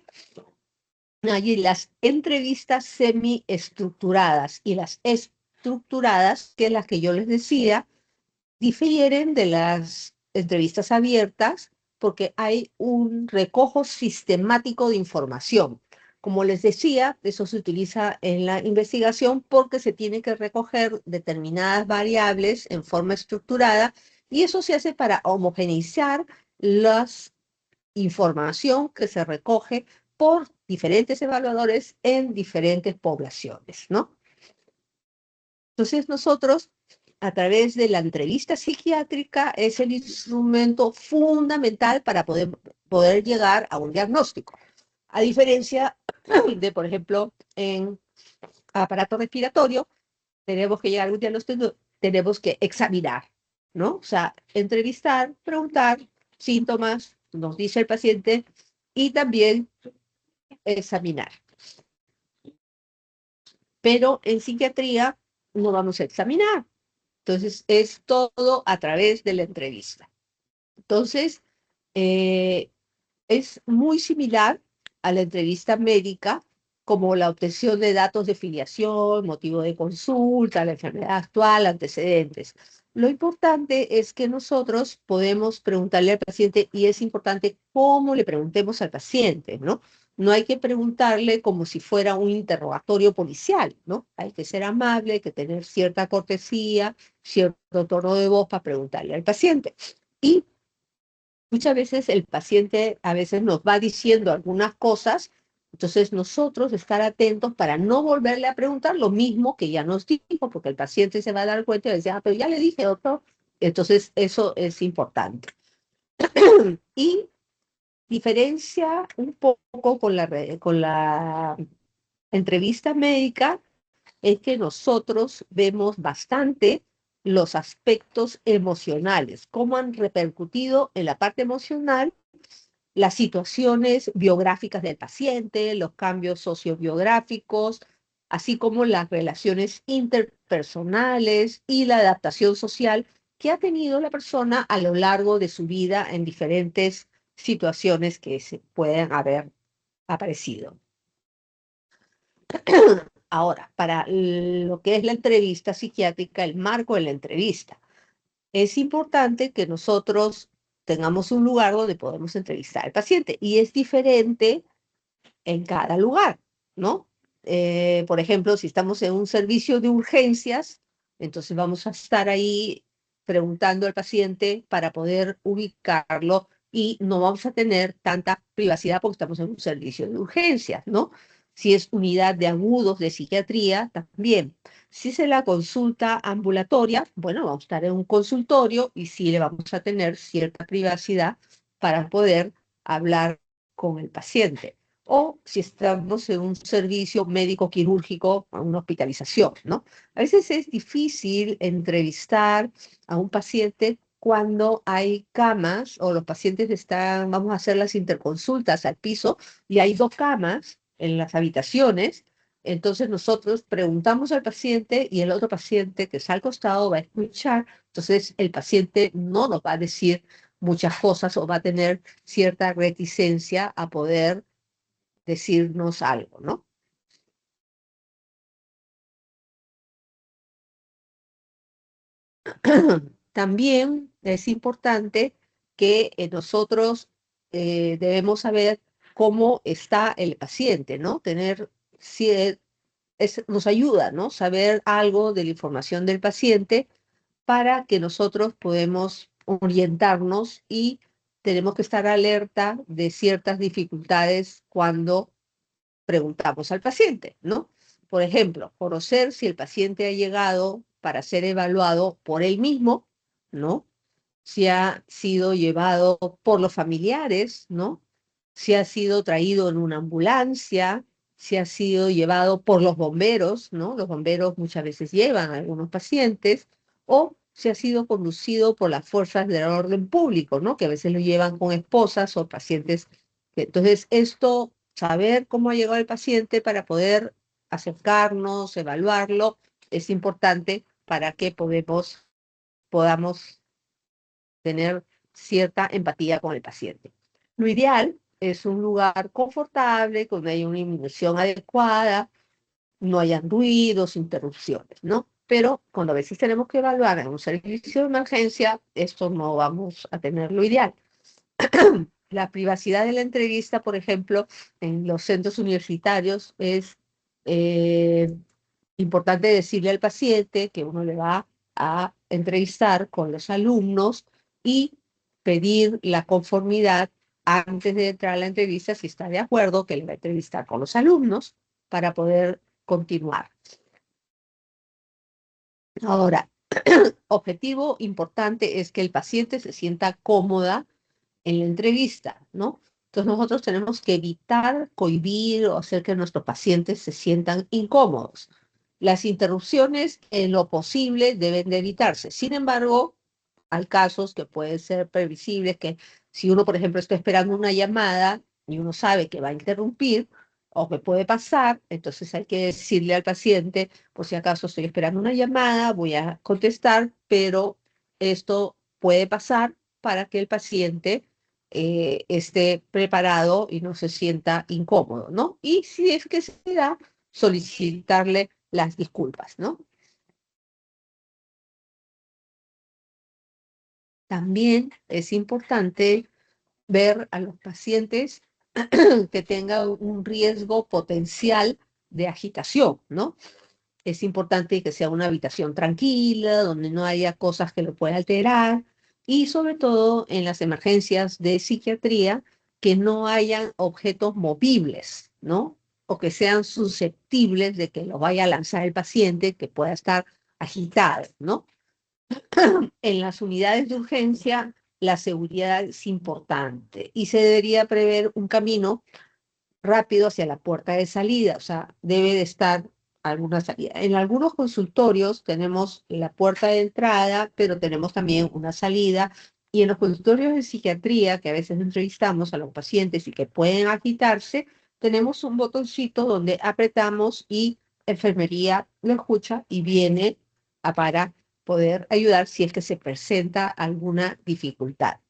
Allí las entrevistas semiestructuradas y las estructuradas, que es las que yo les decía, difieren de las entrevistas abiertas porque hay un recojo sistemático de información. Como les decía, eso se utiliza en la investigación porque se tiene que recoger determinadas variables en forma estructurada y eso se hace para homogeneizar la información que se recoge por diferentes evaluadores en diferentes poblaciones, ¿no? Entonces nosotros, a través de la entrevista psiquiátrica, es el instrumento fundamental para poder llegar a un diagnóstico. A diferencia de, por ejemplo, en aparato respiratorio, tenemos que llegar a un diagnóstico, tenemos que examinar, ¿no? O sea, entrevistar, preguntar síntomas, nos dice el paciente, y también examinar. Pero en psiquiatría no vamos a examinar. Entonces, es todo a través de la entrevista. Entonces, eh, es muy similar a la entrevista médica, como la obtención de datos de filiación, motivo de consulta, la enfermedad actual, antecedentes. Lo importante es que nosotros podemos preguntarle al paciente y es importante cómo le preguntemos al paciente, ¿no? No hay que preguntarle como si fuera un interrogatorio policial, ¿no? Hay que ser amable, hay que tener cierta cortesía, cierto tono de voz para preguntarle al paciente. Y muchas veces el paciente a veces nos va diciendo algunas cosas, entonces nosotros estar atentos para no volverle a preguntar lo mismo que ya nos dijo, porque el paciente se va a dar cuenta y decir, ah, pero ya le dije otro, entonces eso es importante. Y diferencia un poco con la entrevista médica es que nosotros vemos bastante los aspectos emocionales, cómo han repercutido en la parte emocional las situaciones biográficas del paciente, los cambios sociobiográficos, así como las relaciones interpersonales y la adaptación social que ha tenido la persona a lo largo de su vida en diferentes situaciones que se pueden haber aparecido. Ahora, para lo que es la entrevista psiquiátrica, el marco de la entrevista, es importante que nosotros tengamos un lugar donde podemos entrevistar al paciente y es diferente en cada lugar, ¿no? Por ejemplo, si estamos en un servicio de urgencias, entonces vamos a estar ahí preguntando al paciente para poder ubicarlo y no vamos a tener tanta privacidad porque estamos en un servicio de urgencias, ¿no? Si es unidad de agudos de psiquiatría, también. Si es la consulta ambulatoria, bueno, vamos a estar en un consultorio y sí le vamos a tener cierta privacidad para poder hablar con el paciente o si estamos en un servicio médico quirúrgico, a una hospitalización, ¿no? A veces es difícil entrevistar a un paciente cuando hay camas o los pacientes están, vamos a hacer las interconsultas al piso y hay dos camas en las habitaciones. Entonces nosotros preguntamos al paciente y el otro paciente que está al costado va a escuchar. Entonces el paciente no nos va a decir muchas cosas o va a tener cierta reticencia a poder decirnos algo, ¿no? También es importante que nosotros debemos saber cómo está el paciente, ¿no? Tener nos ayuda, ¿no? Saber algo de la información del paciente para que nosotros podamos orientarnos y tenemos que estar alerta de ciertas dificultades cuando preguntamos al paciente, ¿no? Por ejemplo, conocer si el paciente ha llegado para ser evaluado por él mismo, ¿no? Si ha sido llevado por los familiares, ¿no? Si ha sido traído en una ambulancia, si ha sido llevado por los bomberos, ¿no? Los bomberos muchas veces llevan a algunos pacientes, o si ha sido conducido por las fuerzas del orden público, ¿no? Que a veces lo llevan con esposas o pacientes. Entonces, esto, saber cómo ha llegado el paciente para poder acercarnos, evaluarlo, es importante para que podamos tener cierta empatía con el paciente. Lo ideal es un lugar confortable, donde haya una iluminación adecuada, no hayan ruidos, interrupciones, ¿no? Pero cuando a veces tenemos que evaluar en un servicio de emergencia, esto no vamos a tener lo ideal. La privacidad de la entrevista, por ejemplo, en los centros universitarios es importante decirle al paciente que uno le va a entrevistar con los alumnos y pedir la conformidad antes de entrar a la entrevista, si está de acuerdo, que le va a entrevistar con los alumnos para poder continuar. Ahora, objetivo importante es que el paciente se sienta cómoda en la entrevista, ¿no? Entonces nosotros tenemos que evitar cohibir o hacer que nuestros pacientes se sientan incómodos. Las interrupciones, en lo posible, deben de evitarse. Sin embargo, hay casos que pueden ser previsibles, que si uno, por ejemplo, está esperando una llamada y uno sabe que va a interrumpir o que puede pasar, entonces hay que decirle al paciente, por si acaso estoy esperando una llamada, voy a contestar, pero esto puede pasar para que el paciente esté preparado y no se sienta incómodo, ¿no? Y si es que se da, solicitarle las disculpas, ¿no? También es importante ver a los pacientes que tengan un riesgo potencial de agitación, ¿no? Es importante que sea una habitación tranquila, donde no haya cosas que lo puedan alterar, y sobre todo en las emergencias de psiquiatría, que no hayan objetos movibles, ¿no? O que sean susceptibles de que lo vaya a lanzar el paciente, que pueda estar agitado, ¿no? En las unidades de urgencia, la seguridad es importante y se debería prever un camino rápido hacia la puerta de salida, o sea, debe de estar alguna salida. En algunos consultorios tenemos la puerta de entrada, pero tenemos también una salida, y en los consultorios de psiquiatría, que a veces entrevistamos a los pacientes y que pueden agitarse, tenemos un botoncito donde apretamos y enfermería lo escucha y viene para poder ayudar si es que se presenta alguna dificultad.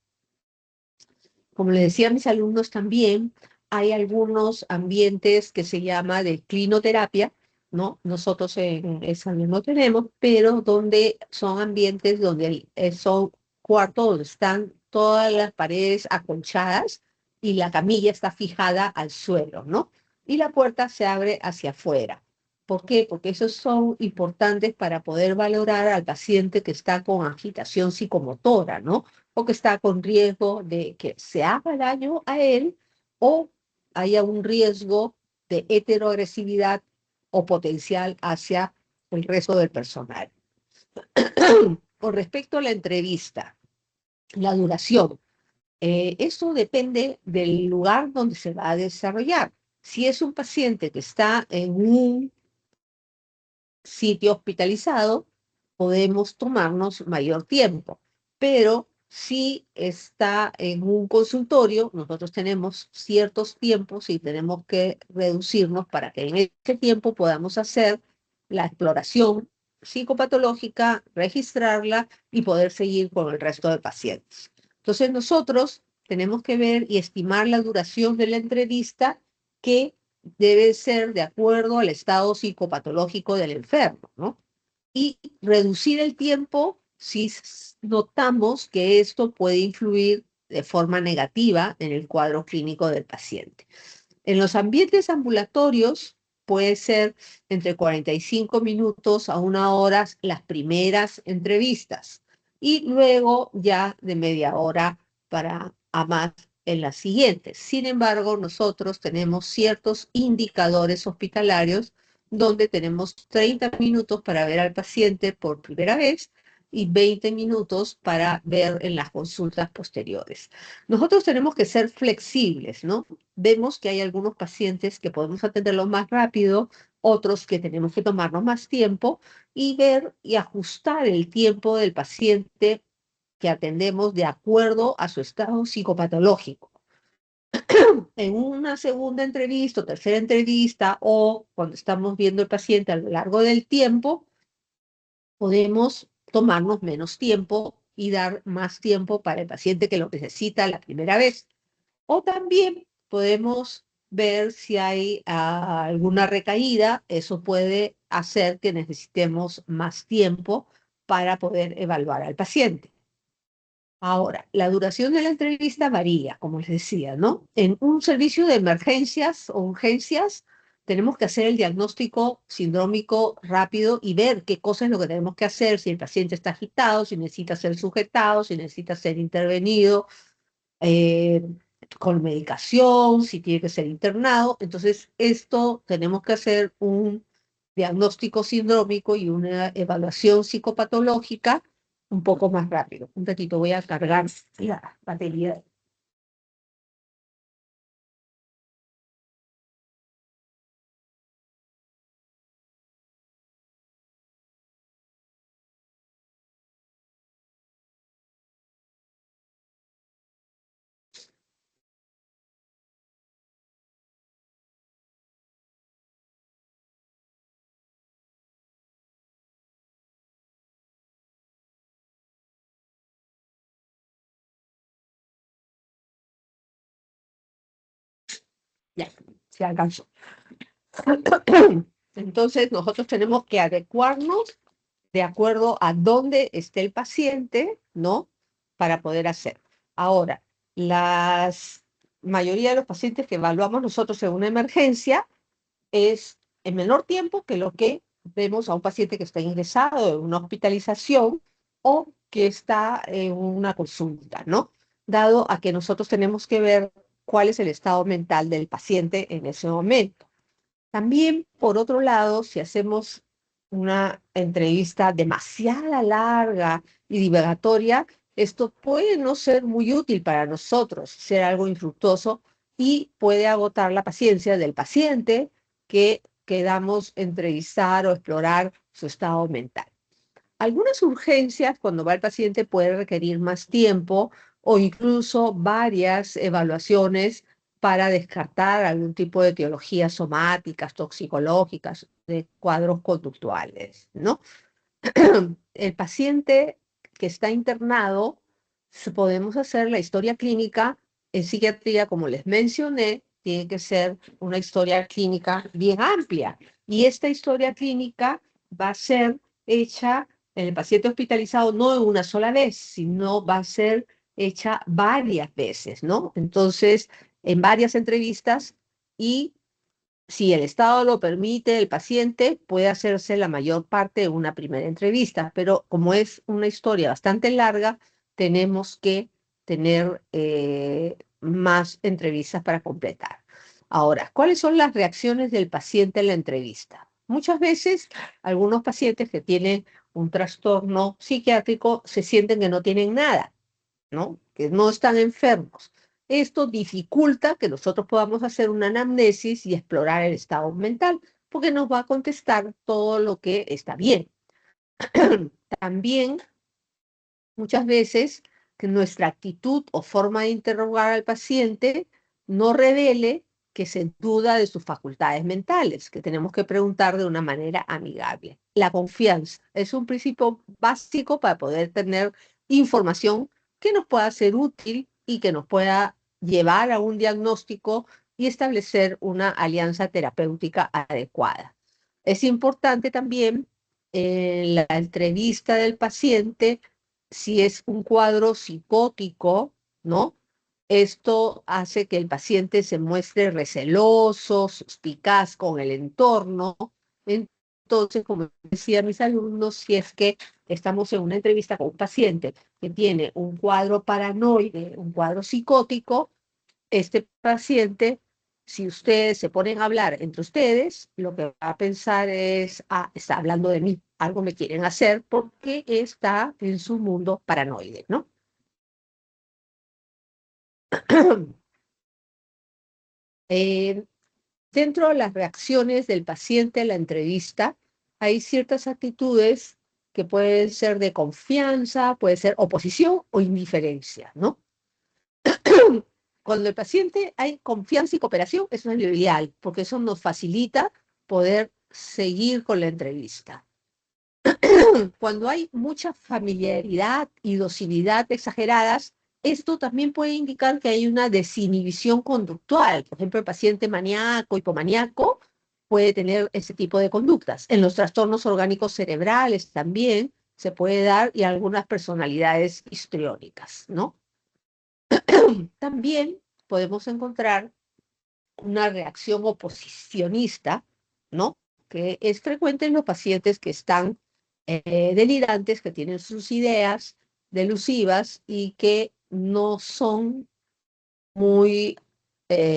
Como les decía a mis alumnos también, hay algunos ambientes que se llama de clinoterapia, ¿no? Nosotros en esa no tenemos, pero donde son ambientes donde son cuartos donde están todas las paredes acolchadas y la camilla está fijada al suelo, ¿no? Y la puerta se abre hacia afuera. ¿Por qué? Porque esos son importantes para poder valorar al paciente que está con agitación psicomotora, ¿no? O que está con riesgo de que se haga daño a él o haya un riesgo de heteroagresividad o potencial hacia el resto del personal. Con respecto a la entrevista, la duración, eso depende del lugar donde se va a desarrollar. Si es un paciente que está en un sitio hospitalizado, podemos tomarnos mayor tiempo, pero si está en un consultorio, nosotros tenemos ciertos tiempos y tenemos que reducirnos para que en ese tiempo podamos hacer la exploración psicopatológica, registrarla y poder seguir con el resto de pacientes. Entonces nosotros tenemos que ver y estimar la duración de la entrevista, que debe ser de acuerdo al estado psicopatológico del enfermo, ¿no? Y reducir el tiempo si notamos que esto puede influir de forma negativa en el cuadro clínico del paciente. En los ambientes ambulatorios, puede ser entre 45 minutos a 1 hora las primeras entrevistas y luego ya de media hora para a más en las siguientes. Sin embargo, nosotros tenemos ciertos indicadores hospitalarios donde tenemos 30 minutos para ver al paciente por primera vez y 20 minutos para ver en las consultas posteriores. Nosotros tenemos que ser flexibles, ¿no? Vemos que hay algunos pacientes que podemos atenderlos más rápido, otros que tenemos que tomarnos más tiempo y ver y ajustar el tiempo del paciente que atendemos de acuerdo a su estado psicopatológico. En una segunda entrevista o tercera entrevista o cuando estamos viendo el paciente a lo largo del tiempo, podemos tomarnos menos tiempo y dar más tiempo para el paciente que lo necesita la primera vez. O también podemos ver si hay alguna recaída. Eso puede hacer que necesitemos más tiempo para poder evaluar al paciente. Ahora, la duración de la entrevista varía, como les decía, ¿no? En un servicio de emergencias o urgencias, tenemos que hacer el diagnóstico sindrómico rápido y ver qué cosa es lo que tenemos que hacer, si el paciente está agitado, si necesita ser sujetado, si necesita ser intervenido eh, con medicación, si tiene que ser internado. Entonces, esto tenemos que hacer un diagnóstico sindrómico y una evaluación psicopatológica un poco más rápido. Un ratito voy a cargar la batería. Ya, se alcanzó. Entonces, nosotros tenemos que adecuarnos de acuerdo a dónde esté el paciente, ¿no? Para poder hacer. Ahora, la mayoría de los pacientes que evaluamos nosotros en una emergencia es en menor tiempo que lo que vemos a un paciente que está ingresado en una hospitalización o que está en una consulta, ¿no? Dado a que nosotros tenemos que ver cuál es el estado mental del paciente en ese momento. También, por otro lado, si hacemos una entrevista demasiado larga y divagatoria, esto puede no ser muy útil para nosotros, ser algo infructuoso y puede agotar la paciencia del paciente que queramos entrevistar o explorar su estado mental. Algunas urgencias, cuando va el paciente, puede requerir más tiempo o incluso varias evaluaciones para descartar algún tipo de etiologías somáticas, toxicológicas, de cuadros conductuales, ¿no? El paciente que está internado, podemos hacer la historia clínica en psiquiatría, como les mencioné, tiene que ser una historia clínica bien amplia. Y esta historia clínica va a ser hecha en el paciente hospitalizado no en una sola vez, sino va a ser hecha varias veces, ¿no? Entonces, en varias entrevistas y si el Estado lo permite, el paciente puede hacerse la mayor parte de una primera entrevista, pero como es una historia bastante larga, tenemos que tener más entrevistas para completar. Ahora, ¿cuáles son las reacciones del paciente en la entrevista? Muchas veces, algunos pacientes que tienen un trastorno psiquiátrico se sienten que no tienen nada, ¿no? Que no están enfermos. Esto dificulta que nosotros podamos hacer una anamnesis y explorar el estado mental, porque nos va a contestar todo lo que está bien. También, muchas veces, que nuestra actitud o forma de interrogar al paciente no revele que se duda de sus facultades mentales, que tenemos que preguntar de una manera amigable. La confianza es un principio básico para poder tener información que nos pueda ser útil y que nos pueda llevar a un diagnóstico y establecer una alianza terapéutica adecuada. Es importante también en la entrevista del paciente, si es un cuadro psicótico, ¿no? Esto hace que el paciente se muestre receloso, suspicaz con el entorno. Entonces, como decía mis alumnos, si es que estamos en una entrevista con un paciente que tiene un cuadro paranoide, un cuadro psicótico, este paciente, si ustedes se ponen a hablar entre ustedes, lo que va a pensar es, ah, está hablando de mí, algo me quieren hacer porque está en su mundo paranoide, ¿no? Eh, Dentro de las reacciones del paciente a la entrevista, hay ciertas actitudes que pueden ser de confianza, puede ser oposición o indiferencia, ¿no? Cuando el paciente hay confianza y cooperación, eso es lo ideal, porque eso nos facilita poder seguir con la entrevista. Cuando hay mucha familiaridad y docilidad exageradas, esto también puede indicar que hay una desinhibición conductual. Por ejemplo, el paciente maníaco, hipomaníaco, puede tener ese tipo de conductas. En los trastornos orgánicos cerebrales también se puede dar y algunas personalidades histriónicas, ¿no? También podemos encontrar una reacción oposicionista, ¿no? Que es frecuente en los pacientes que están delirantes, que tienen sus ideas delusivas y que no son muy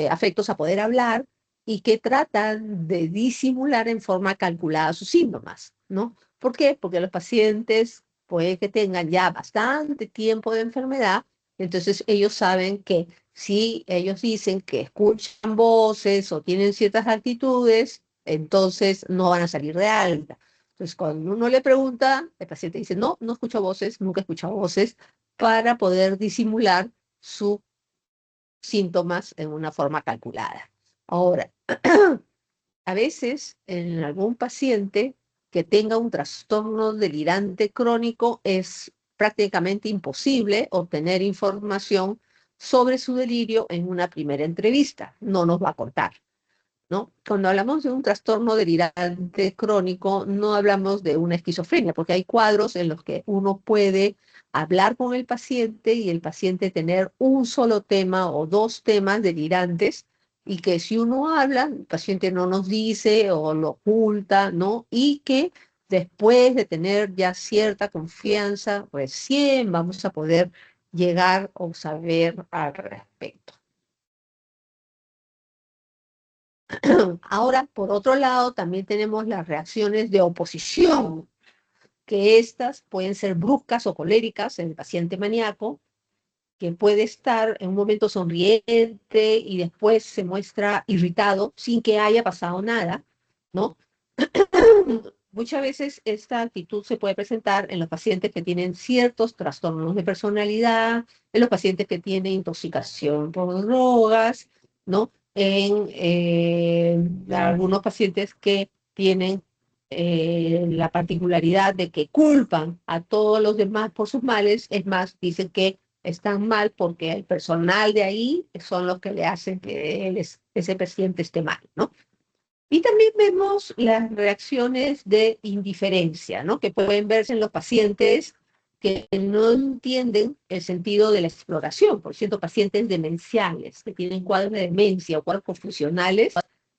afectos a poder hablar y que tratan de disimular en forma calculada sus síntomas, ¿no? ¿Por qué? Porque los pacientes puede que tengan ya bastante tiempo de enfermedad, entonces ellos saben que si ellos dicen que escuchan voces o tienen ciertas actitudes, entonces no van a salir de alta. Entonces, cuando uno le pregunta, el paciente dice, no, no escucho voces, nunca he escuchado voces, para poder disimular sus síntomas en una forma calculada. Ahora, a veces en algún paciente que tenga un trastorno delirante crónico es prácticamente imposible obtener información sobre su delirio en una primera entrevista. No nos va a contar, ¿no? Cuando hablamos de un trastorno delirante crónico, no hablamos de una esquizofrenia, porque hay cuadros en los que uno puede hablar con el paciente y el paciente tener un solo tema o dos temas delirantes y que si uno habla, el paciente no nos dice o lo oculta, ¿no? Y que después de tener ya cierta confianza, recién vamos a poder llegar o saber al respecto. Ahora, por otro lado, también tenemos las reacciones de oposición, que estas pueden ser bruscas o coléricas en el paciente maníaco, que puede estar en un momento sonriente y después se muestra irritado sin que haya pasado nada, ¿no? Muchas veces esta actitud se puede presentar en los pacientes que tienen ciertos trastornos de personalidad, en los pacientes que tienen intoxicación por drogas, ¿no? En algunos pacientes que tienen la particularidad de que culpan a todos los demás por sus males, es más, dicen que están mal porque el personal de ahí son los que le hacen que ese paciente esté mal, ¿no? Y también vemos las reacciones de indiferencia, ¿no? Que pueden verse en los pacientes que no entienden el sentido de la exploración. Por cierto, pacientes demenciales que tienen cuadros de demencia o cuadros confusionales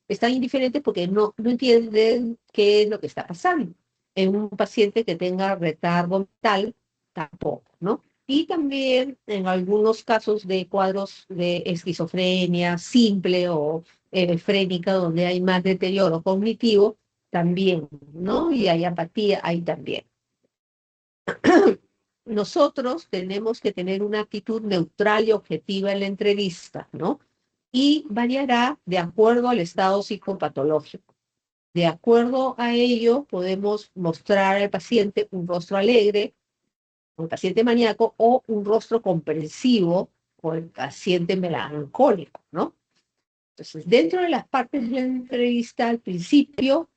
están indiferentes porque no entienden qué es lo que está pasando. En un paciente que tenga retardo mental, tampoco, ¿no? Y también en algunos casos de cuadros de esquizofrenia simple o frénica, donde hay más deterioro cognitivo, también, ¿no? Y hay apatía ahí también. Nosotros tenemos que tener una actitud neutral y objetiva en la entrevista, ¿no? Y variará de acuerdo al estado psicopatológico. De acuerdo a ello, podemos mostrar al paciente un rostro alegre, o el paciente maníaco, o un rostro comprensivo, o el paciente melancólico, ¿no? Entonces, dentro de las partes de la entrevista, al principio,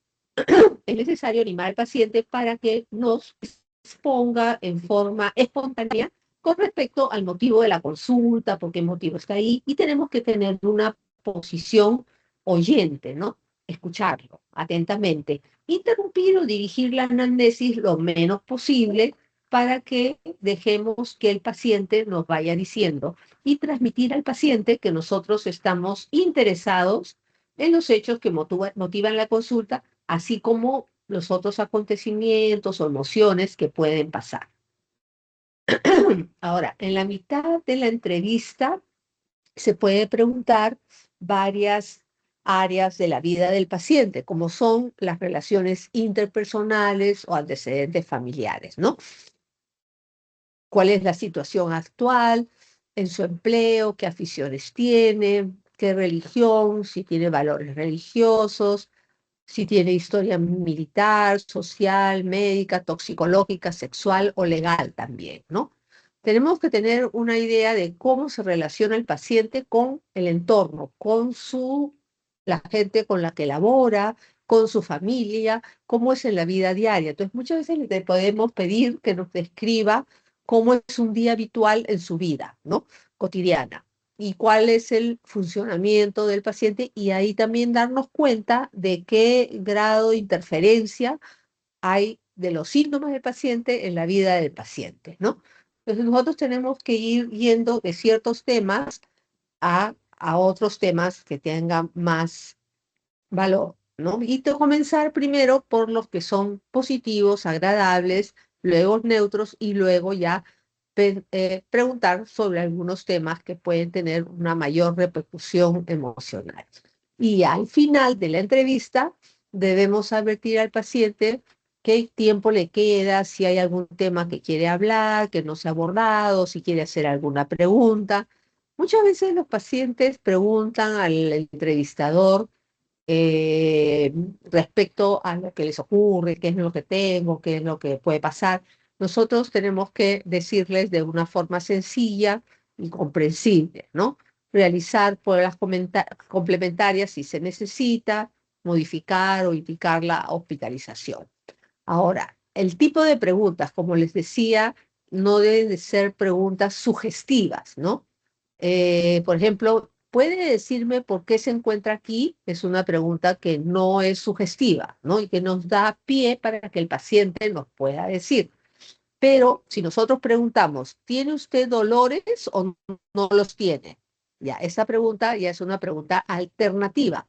es necesario animar al paciente para que nos exponga en forma espontánea con respecto al motivo de la consulta, por qué motivo está ahí, y tenemos que tener una posición oyente, ¿no? Escucharlo atentamente, interrumpir o dirigir la anamnesis lo menos posible, para que dejemos que el paciente nos vaya diciendo y transmitir al paciente que nosotros estamos interesados en los hechos que motivan la consulta, así como los otros acontecimientos o emociones que pueden pasar. Ahora, en la mitad de la entrevista se puede preguntar varias áreas de la vida del paciente, como son las relaciones interpersonales o antecedentes familiares, ¿no? ¿Cuál es la situación actual en su empleo? ¿Qué aficiones tiene? ¿Qué religión? Si tiene valores religiosos, si tiene historia militar, social, médica, toxicológica, sexual o legal también, ¿no? Tenemos que tener una idea de cómo se relaciona el paciente con el entorno, con la gente con la que labora, con su familia, cómo es en la vida diaria. Entonces, muchas veces le podemos pedir que nos describa cómo es un día habitual en su vida, ¿no? Cotidiana y cuál es el funcionamiento del paciente y ahí también darnos cuenta de qué grado de interferencia hay de los síntomas del paciente en la vida del paciente, ¿no? Entonces nosotros tenemos que ir yendo de ciertos temas a otros temas que tengan más valor, ¿no? Y comenzar primero por los que son positivos, agradables, luego neutros y luego ya preguntar sobre algunos temas que pueden tener una mayor repercusión emocional. Y al final de la entrevista debemos advertir al paciente qué tiempo le queda, si hay algún tema que quiere hablar, que no se ha abordado, si quiere hacer alguna pregunta. Muchas veces los pacientes preguntan al entrevistador eh, respecto a lo que les ocurre, qué es lo que tengo, qué es lo que puede pasar. Nosotros tenemos que decirles de una forma sencilla y comprensible, ¿no? Realizar pruebas complementarias si se necesita, modificar o indicar la hospitalización. Ahora, el tipo de preguntas, como les decía, no deben de ser preguntas sugestivas, ¿no? Por ejemplo, ¿puede decirme por qué se encuentra aquí? Es una pregunta que no es sugestiva, ¿no? Y que nos da pie para que el paciente nos pueda decir. Pero si nosotros preguntamos, ¿tiene usted dolores o no los tiene? Ya, esa pregunta ya es una pregunta alternativa.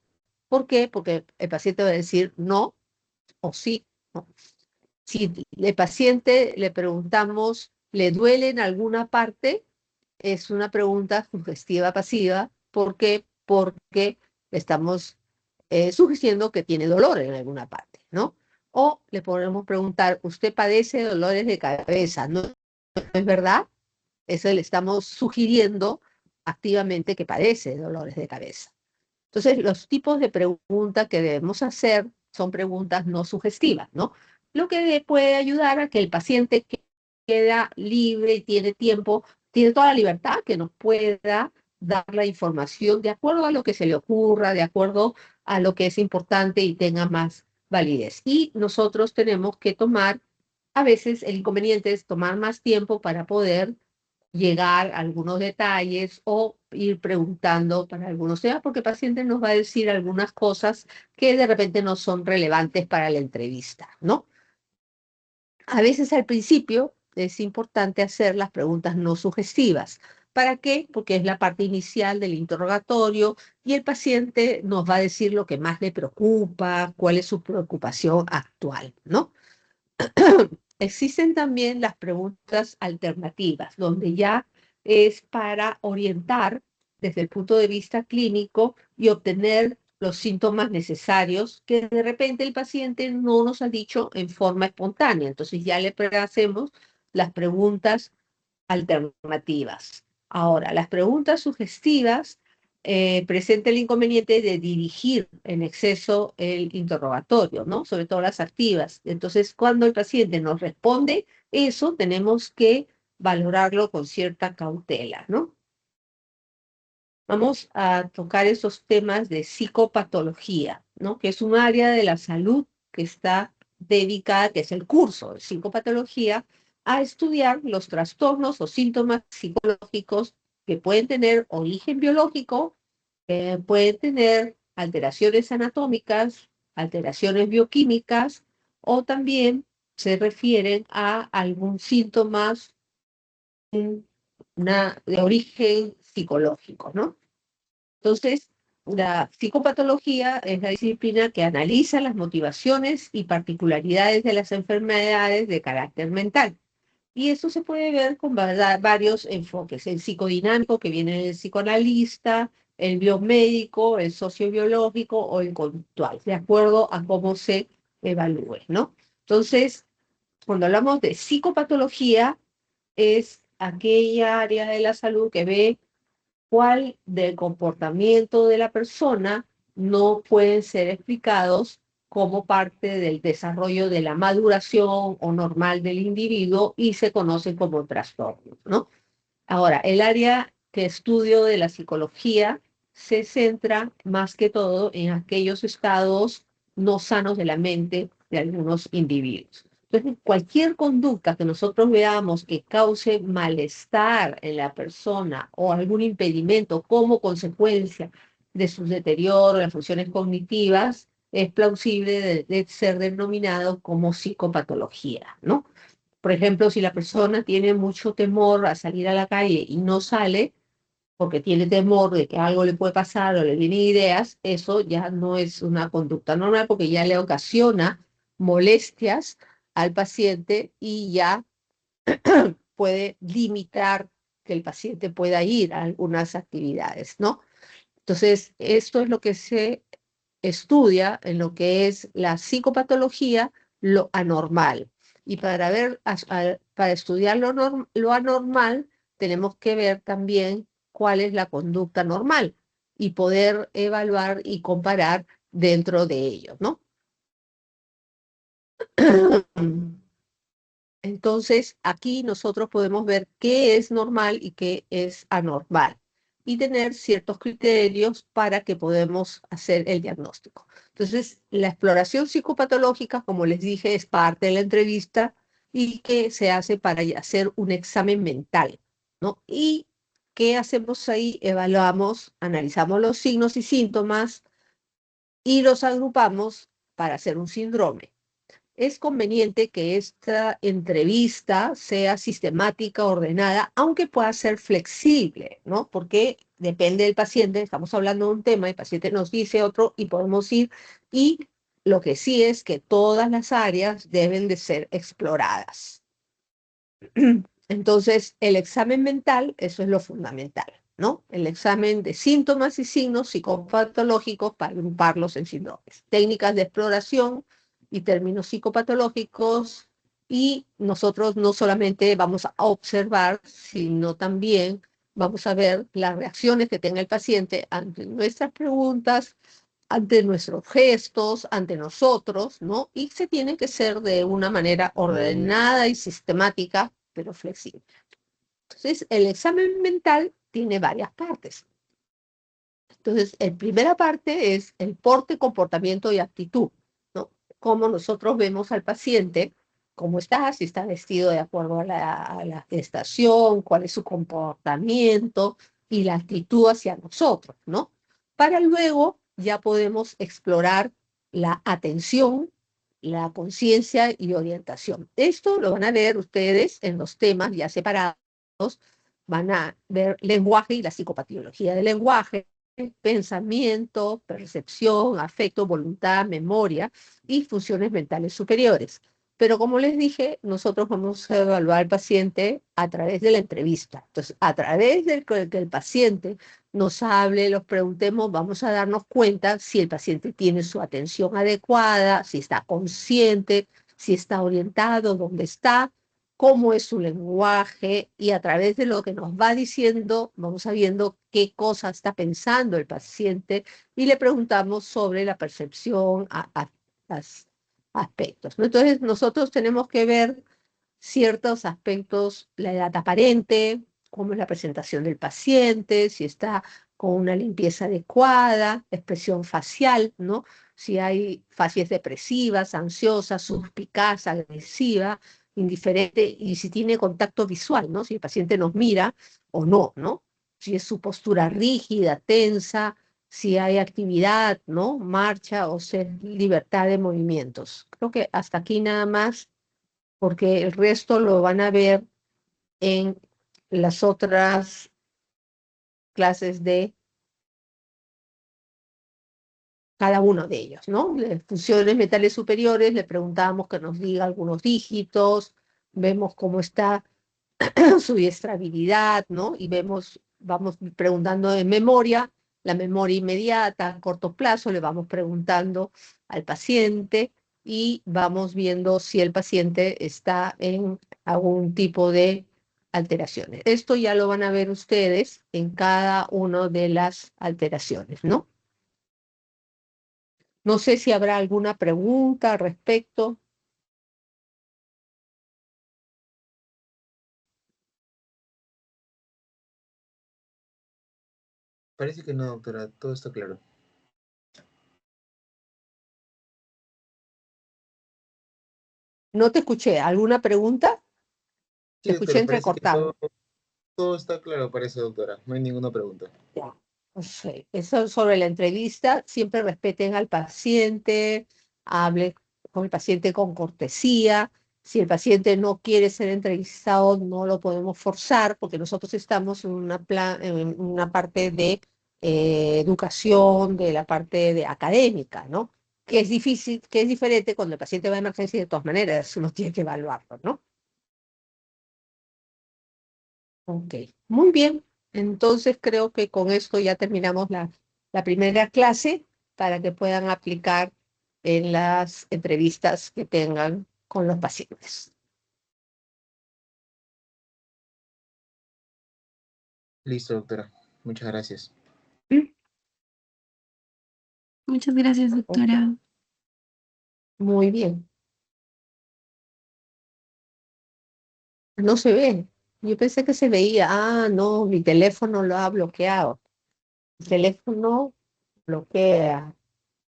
¿Por qué? Porque el paciente va a decir no o sí, ¿no? Si el paciente le preguntamos, ¿le duele en alguna parte? Es una pregunta sugestiva pasiva. ¿Por qué? Porque estamos sugiriendo que tiene dolor en alguna parte, ¿no? O le podemos preguntar, ¿usted padece dolores de cabeza? ¿No, no es verdad? Eso le estamos sugiriendo activamente que padece dolores de cabeza. Entonces, los tipos de preguntas que debemos hacer son preguntas no sugestivas, ¿no? Lo que puede ayudar a que el paciente queda libre y tiene tiempo, tiene toda la libertad que nos pueda dar la información de acuerdo a lo que se le ocurra, de acuerdo a lo que es importante y tenga más validez. Y nosotros tenemos que tomar, a veces el inconveniente es tomar más tiempo para poder llegar a algunos detalles o ir preguntando para algunos temas, porque el paciente nos va a decir algunas cosas que de repente no son relevantes para la entrevista, ¿no? A veces al principio es importante hacer las preguntas no sugestivas. ¿Para qué? Porque es la parte inicial del interrogatorio y el paciente nos va a decir lo que más le preocupa, cuál es su preocupación actual, ¿no? Existen también las preguntas alternativas, donde ya es para orientar desde el punto de vista clínico y obtener los síntomas necesarios que de repente el paciente no nos ha dicho en forma espontánea. Entonces ya le hacemos las preguntas alternativas. Ahora, las preguntas sugestivas presentan el inconveniente de dirigir en exceso el interrogatorio, ¿no? Sobre todo las activas. Entonces, cuando el paciente nos responde eso, tenemos que valorarlo con cierta cautela, ¿no? Vamos a tocar esos temas de psicopatología, ¿no? Que es un área de la salud que está dedicada, que es el curso de psicopatología, a estudiar los trastornos o síntomas psicológicos que pueden tener origen biológico, pueden tener alteraciones anatómicas, alteraciones bioquímicas o también se refieren a algún síntoma de origen psicológico, ¿no? Entonces, la psicopatología es la disciplina que analiza las motivaciones y particularidades de las enfermedades de carácter mental. Y eso se puede ver con varios enfoques: el psicodinámico, que viene del psicoanalista, el biomédico, el sociobiológico o el conductual, de acuerdo a cómo se evalúe, ¿no? Entonces, cuando hablamos de psicopatología, es aquella área de la salud que ve cuál del comportamiento de la persona no pueden ser explicados como parte del desarrollo de la maduración o normal del individuo y se conocen como trastornos, ¿no? Ahora, el área que estudio de la psicología se centra más que todo en aquellos estados no sanos de la mente de algunos individuos. Entonces, cualquier conducta que nosotros veamos que cause malestar en la persona o algún impedimento como consecuencia de su deterioro de las funciones cognitivas, es plausible de ser denominado como psicopatología, ¿no? Por ejemplo, si la persona tiene mucho temor a salir a la calle y no sale porque tiene temor de que algo le puede pasar o le vienen ideas, eso ya no es una conducta normal porque ya le ocasiona molestias al paciente y ya puede limitar que el paciente pueda ir a algunas actividades, ¿no? Entonces, esto es lo que se estudia en lo que es la psicopatología, lo anormal. Y para ver, para estudiar lo anormal, tenemos que ver también cuál es la conducta normal y poder evaluar y comparar dentro de ellos, ¿no? Entonces, aquí nosotros podemos ver qué es normal y qué es anormal y tener ciertos criterios para que podamos hacer el diagnóstico. Entonces, la exploración psicopatológica, como les dije, es parte de la entrevista y que se hace para hacer un examen mental, ¿no? ¿Y qué hacemos ahí? Evaluamos, analizamos los signos y síntomas y los agrupamos para hacer un síndrome. Es conveniente que esta entrevista sea sistemática, ordenada, aunque pueda ser flexible, ¿no? Porque depende del paciente, estamos hablando de un tema, el paciente nos dice otro y podemos ir, y lo que sí es que todas las áreas deben de ser exploradas. Entonces, el examen mental, eso es lo fundamental, ¿no? El examen de síntomas y signos psicopatológicos para agruparlos en síndromes. Técnicas de exploración y términos psicopatológicos, y nosotros no solamente vamos a observar, sino también vamos a ver las reacciones que tenga el paciente ante nuestras preguntas, ante nuestros gestos, ante nosotros, ¿no? Y se tiene que ser de una manera ordenada y sistemática, pero flexible. Entonces, el examen mental tiene varias partes. Entonces, la primera parte es el porte, comportamiento y actitud, ¿no? Cómo nosotros vemos al paciente, cómo está, si está vestido de acuerdo a la estación, cuál es su comportamiento y la actitud hacia nosotros, ¿no? Para luego ya podemos explorar la atención, la conciencia y orientación. Esto lo van a ver ustedes en los temas ya separados. Van a ver lenguaje y la psicopatología del lenguaje, pensamiento, percepción, afecto, voluntad, memoria y funciones mentales superiores. Pero como les dije, nosotros vamos a evaluar al paciente a través de la entrevista. Entonces, a través de que el paciente nos hable, los preguntemos, vamos a darnos cuenta si el paciente tiene su atención adecuada, si está consciente, si está orientado, dónde está, cómo es su lenguaje, y a través de lo que nos va diciendo, vamos sabiendo qué cosa está pensando el paciente y le preguntamos sobre la percepción, los aspectos, ¿no? Entonces, nosotros tenemos que ver ciertos aspectos: la edad aparente, cómo es la presentación del paciente, si está con una limpieza adecuada, expresión facial, ¿no? Si hay facies depresivas, ansiosas, suspicaz, agresiva, indiferente, y si tiene contacto visual, ¿no? Si el paciente nos mira o no, ¿no? Si es su postura rígida, tensa, si hay actividad, ¿no? Marcha o libertad de movimientos. Creo que hasta aquí nada más porque el resto lo van a ver en las otras clases de cada uno de ellos, ¿no? De funciones metales superiores, le preguntamos que nos diga algunos dígitos, vemos cómo está su estabilidad, ¿no? Y vamos preguntando en memoria, la memoria inmediata, a corto plazo, le vamos preguntando al paciente y vamos viendo si el paciente está en algún tipo de alteraciones. Esto ya lo van a ver ustedes en cada una de las alteraciones, ¿no? No sé si habrá alguna pregunta al respecto. Parece que no, doctora, todo está claro. No te escuché. ¿Alguna pregunta? Te Sí, escuché doctora, parece que entrecortado. todo está claro, parece, doctora. No hay ninguna pregunta. Ya. No sé. Eso sobre la entrevista. Siempre respeten al paciente, hable con el paciente con cortesía. Si el paciente no quiere ser entrevistado, no lo podemos forzar, porque nosotros estamos en una parte de educación, de la parte de académica, ¿no? Que es difícil, que es diferente cuando el paciente va a emergencia y de todas maneras uno tiene que evaluarlo, ¿no? Ok, muy bien. Entonces creo que con esto ya terminamos la primera clase para que puedan aplicar en las entrevistas que tengan con los pacientes. Listo, doctora. Muchas gracias. ¿Mm? Muchas gracias, Ok, doctora. muy bien. No se ve. Yo pensé que se veía. Ah, no, mi teléfono lo ha bloqueado. El teléfono bloquea,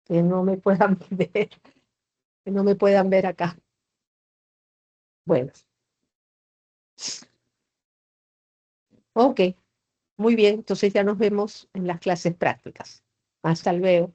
que no me puedan ver, que no me puedan ver acá. Bueno, ok. Muy bien, entonces ya nos vemos en las clases prácticas. Hasta luego.